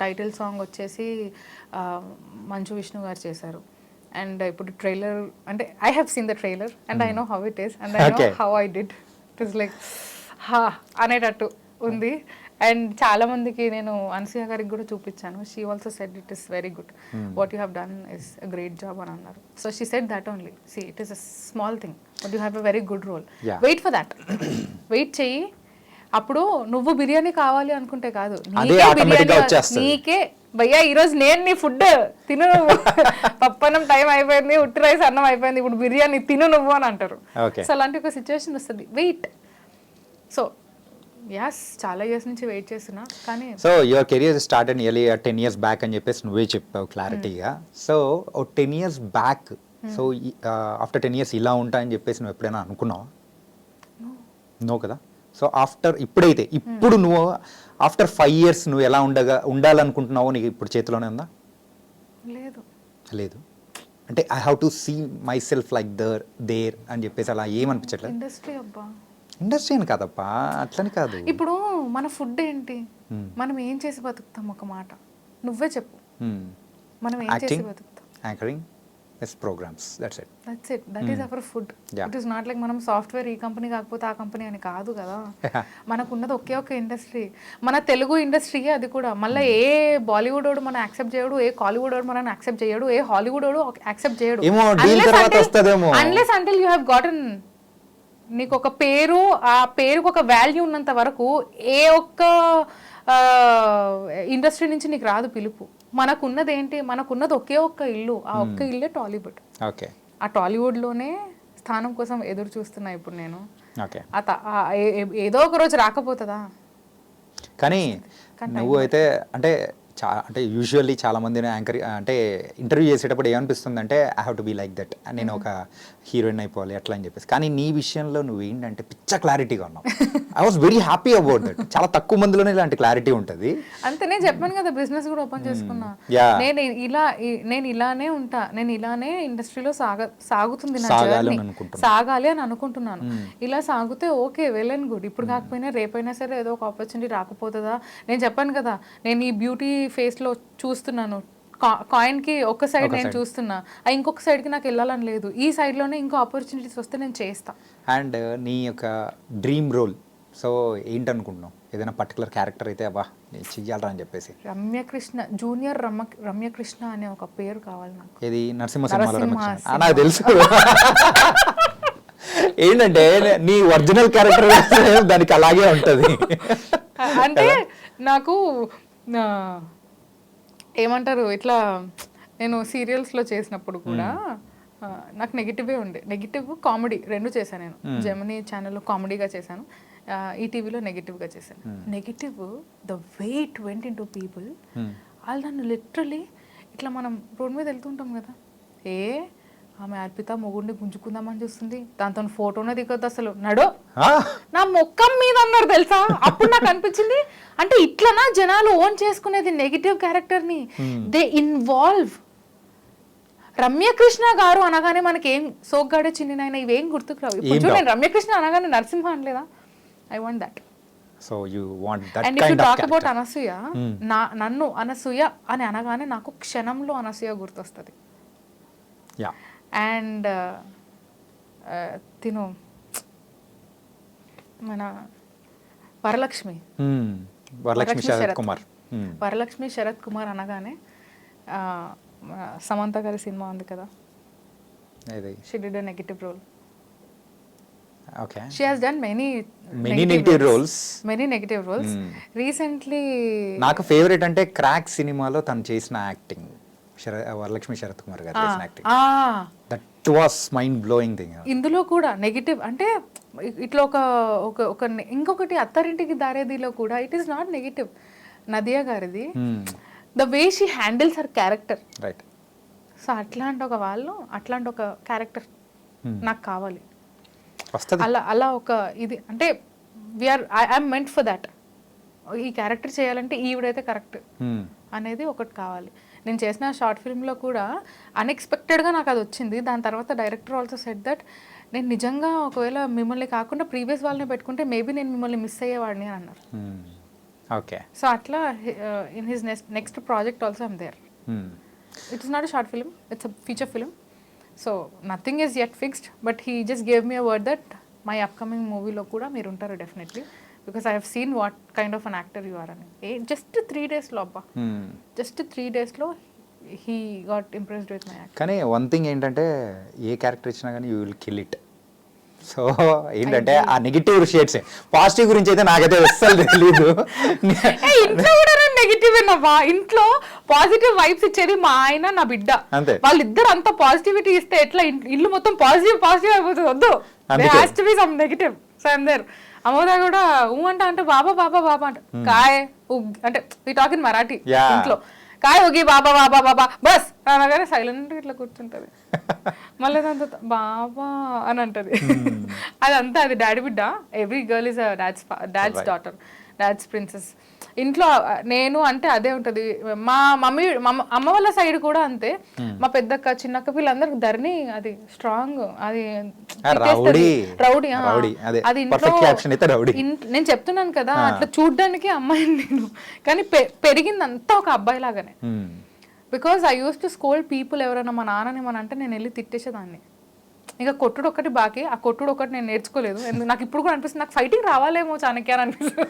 టైటిల్ సాంగ్ వచ్చేసి మంచు విష్ణు గారు చేశారు. అండ్ ఇప్పుడు ట్రైలర్ అంటే I have seen the trailer and I know how it is and I know how I did. It is like హా అనేటట్టు ఉంది. అండ్ చాలా మందికి నేను అనసూయ గారికి కూడా చూపించాను. She also said it is very good, what you have done is a great job అని అన్నారు. So she said that only, see it is a small thing but you have a very good role. Wait for that, wait చెయ్యి. అప్పుడు నువ్వు బిర్యానీ కావాలి అనుకుంటే కాదు, నీకే భయ్యా ఈరోజు నేను నీ ఫుడ్ తిను నువ్వు, పప్పన్నం టైం అయిపోయింది, ఉట్టి రైస్ అన్నం అయిపోయింది, ఇప్పుడు బిర్యానీ తిను నువ్వు అని అంటారు. సో అలాంటి ఒక సిచ్యువేషన్ వస్తుంది. వెయిట్. సో యాస్ చాలా ఇయర్స్ నుంచి వెయిట్ చేస్తున్నా కానీ. So your career start and nearly 10 years back అని చెప్పేసి నువ్వే చెప్పావు క్లారిటీగా. So 10 years back, so after 10 years ఇలా ఉంటా అని చెప్పేసి నువ్వు ఎప్పుడైనా అనుకున్నావా? నో కదా. సో ఇప్పుడు నువ్వు ఆఫ్టర్ 5 years నువ్వు ఎలా ఉండాలనుకుంటున్నావో నీకు ఇప్పుడు చేతిలోనే ఉందా? లేదు. అంటే I have to see myself like there అని చెప్పేసి అలా ఏమనిపించట్లేదు? ఇండస్ట్రీ అని కాదప్పా, అట్లని కాదు. ఇప్పుడు మన ఫుడ్ ఏంటి, మనం ఏం చేసి బతుకుతాం? ఒక మాట నువ్వే చెప్పు. మనం ఏం చేసి బతుకుతాం? Anchoring, programmes, that's it. That is our food. It is not like మనం సాఫ్ట్వేర్ ఈ కంపెనీ కాకపోతే ఆ కంపెనీ అని కాదు కదా. మనకున్నది ఒకే ఒక ఇండస్ట్రీ, మన తెలుగు ఇండస్ట్రీ. అది కూడా మళ్ళీ ఏ బాలీవుడ్ వాడు మనం యాక్సెప్ట్ చేయడు, ఏ కాలీవుడ్ వాడు మనం యాక్సెప్ట్ చేయడు, ఏ హాలీవుడ్ వాడు యాక్సెప్ట్ చేయడు. అన్లెస్ అంటిల్ యూ హ్యావ్ గాటన్ నీకు ఒక పేరు, ఆ పేరుకు ఒక వాల్యూ ఉన్నంత వరకు ఏ ఒక్క ఇండస్ట్రీ నుంచి నీకు రాదు పిలుపు. మనకున్నది ఏంటి? మనకున్నది ఒకే ఒక్క ఇల్లు, ఆ ఒక్క ఇల్లే టాలీవుడ్. ఓకే. ఆ టాలీవుడ్లోనే స్థానం కోసం ఎదురు చూస్తున్నా ఇప్పుడు నేను. ఏదో ఒక రోజు రాకపోతుందా? కానీ నువ్వు అయితే అంటే యూజువల్లీ చాలా మందిని అంటే ఇంటర్వ్యూ చేసేటప్పుడు ఏమనిపిస్తుంది అంటే I have to be like that, నేను ఒక హీరోయిన్ అయిపోవాలి అట్లా అని చెప్పేసి. కానీ నీ విషయంలో నువ్వు ఏంటంటే పిచ్చ క్లారిటీగా ఉన్నావు. I was very happy about that. చాలా తక్కువ మందిలోనే ఇలాంటి క్లారిటీ ఉంటుంది. అంతే. నేను చెప్పాను కదా బిజినెస్ కూడా ఓపెన్ చేసుకున్నా. నేను ఇలానే ఉంటా, నేను ఇలానే ఇండస్ట్రీలో సాగుతుంది నా జర్నీ, సాగాలి అని అనుకుంటున్నాను. ఇలా సాగితే ఓకే, వెల్ అండ్ గుడ్. ఇప్పుడు కాకపోయినా రేపైనా సరే ఏదో ఒక ఆపర్చునిటీ రాకపోతుందా? నేను చెప్పాను కదా, నేను ఈ బ్యూటీ ఫేస్ లో చూస్తున్నాను, కాయిన్ కి ఒక సైడ్ నేను చూస్తున్నా, ఇంకొక సైడ్ కి నాకు వెళ్ళాలని లేదు. ఈ సైడ్ లోనే ఇంకో ఆపర్చునిటీస్ వస్తే నేను చేస్తా. అండ్ నీ యొక్క డ్రీమ్ రోల్ సో ఏంటనుకుంటున్నావు? ఏదైనా పర్టికులర్ క్యారెక్టర్ అయితే అబ్బా నేను చెయ్యాలరా అని చెప్పేసి. రమ్యకృష్ణ, జూనియర్ రమ్యకృష్ణ అనే ఒక పేరు కావాలి నాకు. ఇది నరసింహ నాకు తెలుసు. ఏంటంటే నీ ఒరిజినల్ క్యారెక్టర్ దానికి అలాగే ఉంటుంది. అంటే నాకు ఏమంటారు, ఇట్లా నేను సీరియల్స్లో చేసినప్పుడు కూడా నాకు నెగిటివే ఉండే, నెగిటివ్ కామెడీ రెండు చేశాను నేను. జెమినీ ఛానల్లో కామెడీగా చేశాను, ఈటీవీలో నెగిటివ్గా చేశాను. Negative the way it went in to people, వాళ్ళు నన్ను లిటరలీ ఇట్లా మనం రోడ్ మీద వెళ్తుంటాం కదా, ఆమె అర్పిత మొగుడిని గుంజుకుందామని చూస్తుంది, దాంతో ఫోటోనే దిగొద్దు అసలు నడో నా మొక్కం మీద అన్నారు తెలుసా. అప్పుడు నాకు అనిపించింది అంటే ఇట్లనా జనాలు ఓన్ చేసుకునేది నెగిటివ్ క్యారెక్టర్ని, దే ఇన్వాల్వ్. రమ్యకృష్ణ గారు అనగానే మనకి ఏం సోగ్గాడే చిన్ననాయన ఇవేం గుర్తుకు రావు. ఇప్పుడు నేను రమ్యకృష్ణ అనగానే నరసింహ అనలేదా, I want that. So you want that and if you talk about Anasuya, నన్ను అనసూయ అని అనగానే నాకు క్షణంలో అనసూయ గుర్తొస్తుంది. యా. అండ్ తిను మన వరలక్ష్మి శరత్ కుమార్, వరలక్ష్మి శరత్ కుమార్ అనగానే సమంత గారి సినిమా ఉంది కదా, she did a negative role. Okay. She has done many negative roles. Many negative roles. Recently నాకు ఫేవరెట్ అంటే క్రాక్ సినిమాలో తను చేసిన యాక్టింగ్, వరలక్ష్మి శరత్ కుమార్ గారు చేసిన acting, that was mind blowing thing. ఇందులో కూడా నెగిటివ్ అంటే ఇట్లా ఒక ఇంకొకటి అత్తారింటికి దారేదిలో కూడా it is not negative. Nadiya గారిది the way she handles her character, right. So అట్లాంటి ఒక క్యారెక్టర్ నాకు కావాలి. అలా ఒక ఇది అంటే ఐఎమ్ మెంట్ ఫర్ దాట్. ఈ క్యారెక్టర్ చేయాలంటే ఈవిడైతే కరెక్ట్ అనేది ఒకటి కావాలి. నేను చేసిన షార్ట్ ఫిల్మ్లో కూడా అన్ఎక్స్పెక్టెడ్గా నాకు అది వచ్చింది. దాని తర్వాత డైరెక్టర్ ఆల్సో సెడ్ దట్ నేను నిజంగా ఒకవేళ మిమ్మల్ని కాకుండా ప్రీవియస్ వాళ్ళని పెట్టుకుంటే మేబీ నేను మిమ్మల్ని మిస్ అయ్యేవాడిని అని అన్నారు. ఓకే. సో అట్లా in his next project also I'm there. It is not a short film, it's a feature film. So nothing is yet fixed, but he just gave me a word that my upcoming movie lo kuda meer untaru definitely, because I have seen what kind of an actor you are ani. Just 3 days lo abba, just 3 days lo he got impressed with my acting. కానీ వన్ థింగ్ ఏంటంటే ఏ క్యారెక్టర్ ఇచ్చినా కానీ you will kill it. So ఏంటంటే ఆ నెగిటివ్ షేడ్స్, పాజిటివ్ గురించి అయితే నాకైతే అస్సలు తెలీదు. ఇంట్లో కూడా నెగిటివ్ ఏనవ్వా, ఇంట్లో పాజిటివ్ వైబ్స్ ఇచ్చేది మా ఆయన నా బిడ్డ, వాళ్ళిద్దరు అంత పాజిటివిటీ ఇస్తే ఎట్లా ఇల్లు మొత్తం పాజిటివ్ అయిపోతుంది. వద్దు, there has to be some negative. So I'm there. Amoda కూడా అంటే బాబా బాబా బాబా అంట, కాయ్ అంటే we talk in Marathi ఇంట్లో, కాయ్ ఒగి బాబా బాబా బాబా బస్ అనగానే సైలెంట్ ఇట్లా కూర్చుంటది. మళ్ళీ దాంతో బాబా అని అంటది. అదంతా అది డాడీ బిడ్డ. Every girl is dad's daughter, dad's princess. ఇంట్లో నేను అంటే అదే ఉంటది. మా మమ్మీ అమ్మ వాళ్ళ సైడ్ కూడా అంతే. మా పెద్దక్క చిన్నక్క వీళ్ళందరికి ధరణి అది స్ట్రాంగ్, అది రౌడీ. అది నేను చెప్తున్నాను కదా, అట్లా చూడ్డానికి అమ్మాయిని నేను, కానీ పెరిగిందంతా ఒక అబ్బాయి లాగానే. Because I used to scold people. ఎవరైనా మా నాన్నని మన అంటే నేను వెళ్ళి తిట్టేసేదాన్ని. ఇంకా కొట్టుడు ఒకటి బాకీ, ఆ కొట్టుడు ఒకటి నేను నేర్చుకోలేదు. నాకు ఇప్పుడు కూడా అనిపిస్తుంది నాకు ఫైటింగ్ రావాలేమో చాణక్య అని అనిపిస్తుంది.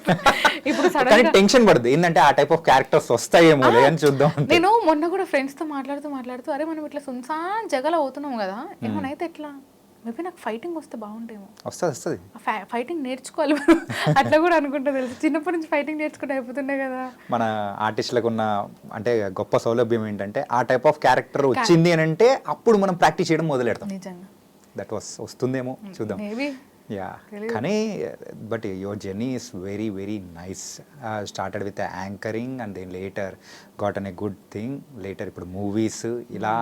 ఇప్పుడు సడన్ గా టెన్షన్ పడుతుంది ఏంటంటే ఆ టైప్ ఆఫ్ క్యారెక్టర్స్ వస్తాయేమో అని చూద్దాం. నేను మొన్న కూడా ఫ్రెండ్స్ తో మాట్లాడుతూ అరే మనం ఇట్లా సున్సాన్ జగల అవుతున్నాం కదా, ఏమనైతే ఎట్లా మేబీ నాకు ఫైటింగ్ వస్తే బాగుంటేమో. వస్తుంది ఫైటింగ్ నేర్చుకోవాలి అట్లా కూడా అనుకుంటా. తెలుసు చిన్నప్పటి నుంచి ఫైటింగ్ నేర్చుకుంటే అయిపోతుండే కదా. మన ఆర్టిస్టులకు ఉన్న అంటే గొప్ప సౌలభ్యం ఏంటంటే ఆ టైప్ ఆఫ్ క్యారెక్టర్ వచ్చింది అని అంటే అప్పుడు మనం ప్రాక్టీస్ చేయడం మొదలెడతాం. నిజంగా దట్ వస్తుందేమో చూద్దాం. యా, కానీ but your journey is very very nice. Started with anchoring and then later got an a good thing. Later ఇప్పుడు మూవీస్ ఇలా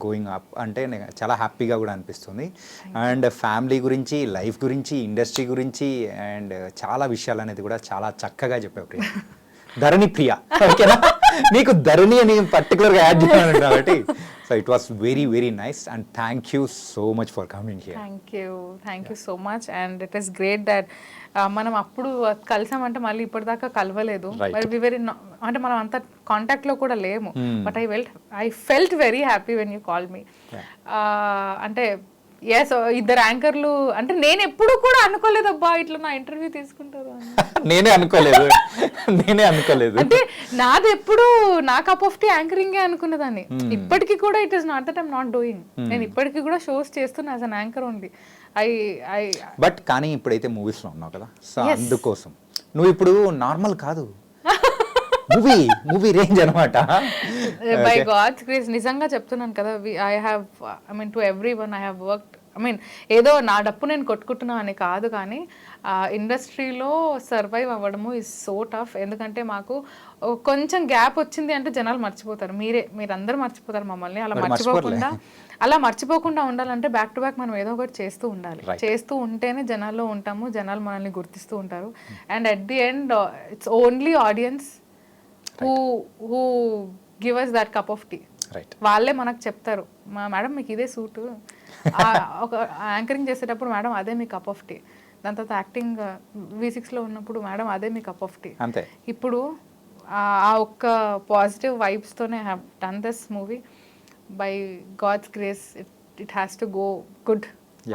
గోయింగ్ అప్ అంటే చాలా హ్యాపీగా కూడా అనిపిస్తుంది. అండ్ ఫ్యామిలీ గురించి, లైఫ్ గురించి, ఇండస్ట్రీ గురించి అండ్ చాలా విషయాలు అనేది కూడా చాలా చక్కగా చెప్పావు ప్రియ. ధరణి ప్రియ, ఓకేనా? నీకు ధరణి అని పర్టికులర్గా యాడ్ చేయాలి కాబట్టి. So it was very very nice and thank you so much for coming here. Thank you so much, and it is great that మనం అప్పుడు కలిసామంటే మళ్ళీ ఇప్పటిదాకా కలవలేదు. అంటే మనం అంత కాంటాక్ట్ లో కూడా లేము. But I felt very happy when you call me. అంటే ఎస్, ఇద్దరు యాంకర్లు అంటే నేను ఎప్పుడు కూడా అనుకోలేదు అబ్బా ఇట్లా నా ఇంటర్వ్యూ తీసుకుంటారు. నేనే అనుకోలేదు అంటే నాది ఎప్పుడు నా కప్ ఆఫ్ టీ యాంకరింగ్ అనుకున్నదాన్ని. ఇప్పటికీ కూడా it is not that I'm not doing. నేను ఇప్పటికీ కూడా షోస్ చేస్తున్నా as an anchor only. But కానీ ఇప్పుడైతే మూవీస్ లో ఉన్నావు కదా, సో అందుకోసం నువ్వు ఇప్పుడు నార్మల్ కాదు, మూవీ రేంజ్ అనమాట. బై గాడ్స్ గ్రేస్ నిజంగా చెప్తున్నాను కదా, I have I mean to every one I have worked, I mean ఏదో నా డప్పు నేను కొట్టుకుంటున్నా అని కాదు, కానీ ఇండస్ట్రీలో సర్వైవ్ అవ్వడము ఇస్ సో టఫ్. ఎందుకంటే మాకు కొంచెం గ్యాప్ వచ్చింది అంటే జనాలు మర్చిపోతారు, మీరందరూ మర్చిపోతారు మమ్మల్ని. అలా మర్చిపోకుండా ఉండాలంటే బ్యాక్ టు బ్యాక్ మనం ఏదో ఒకటి చేస్తూ ఉండాలి. చేస్తూ ఉంటేనే జనాల్లో ఉంటాము, జనాలు మనల్ని గుర్తిస్తూ ఉంటారు. And at the end it's only audience who give us that cup of tea. వాళ్ళే మనకు చెప్తారు, మేడం మీకు ఇదే సూటు, ఒక యాంకరింగ్ చేసేటప్పుడు మేడం అదే మీ కప్ ఆఫ్ టీ, దాని తర్వాత యాక్టింగ్ V6లో ఉన్నప్పుడు మేడం అదే మీ కప్ ఆఫ్ టీ. అంతే. ఇప్పుడు ఆ ఒక్క పాజిటివ్ వైబ్స్తోనే I have done this movie. By God's grace it has to go good.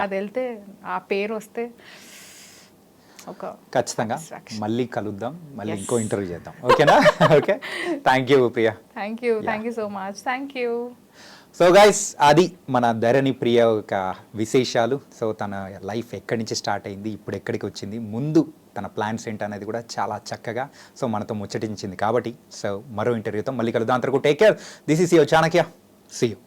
అది వెళ్తే ఆ పేరు వస్తే ఒక ఖచ్చితంగా మళ్ళీ కలుద్దాం, మళ్ళీ ఇంకో ఇంటర్వ్యూ చేద్దాం. ఓకేనా? Okay, thank you Priya. Thank you so much. Thank you. So guys, అది మన ధరణి ప్రియ యొక్క విశేషాలు. సో తన లైఫ్ ఎక్కడి నుంచి స్టార్ట్ అయింది, ఇప్పుడు ఎక్కడికి వచ్చింది, ముందు తన ప్లాన్స్ ఏంటి అనేది కూడా చాలా చక్కగా సో మనతో ముచ్చటించింది. కాబట్టి సో మరో ఇంటర్వ్యూతో మళ్ళీ కలుద్దాం. అంతవరకు take care. This is your Chanakya. See you.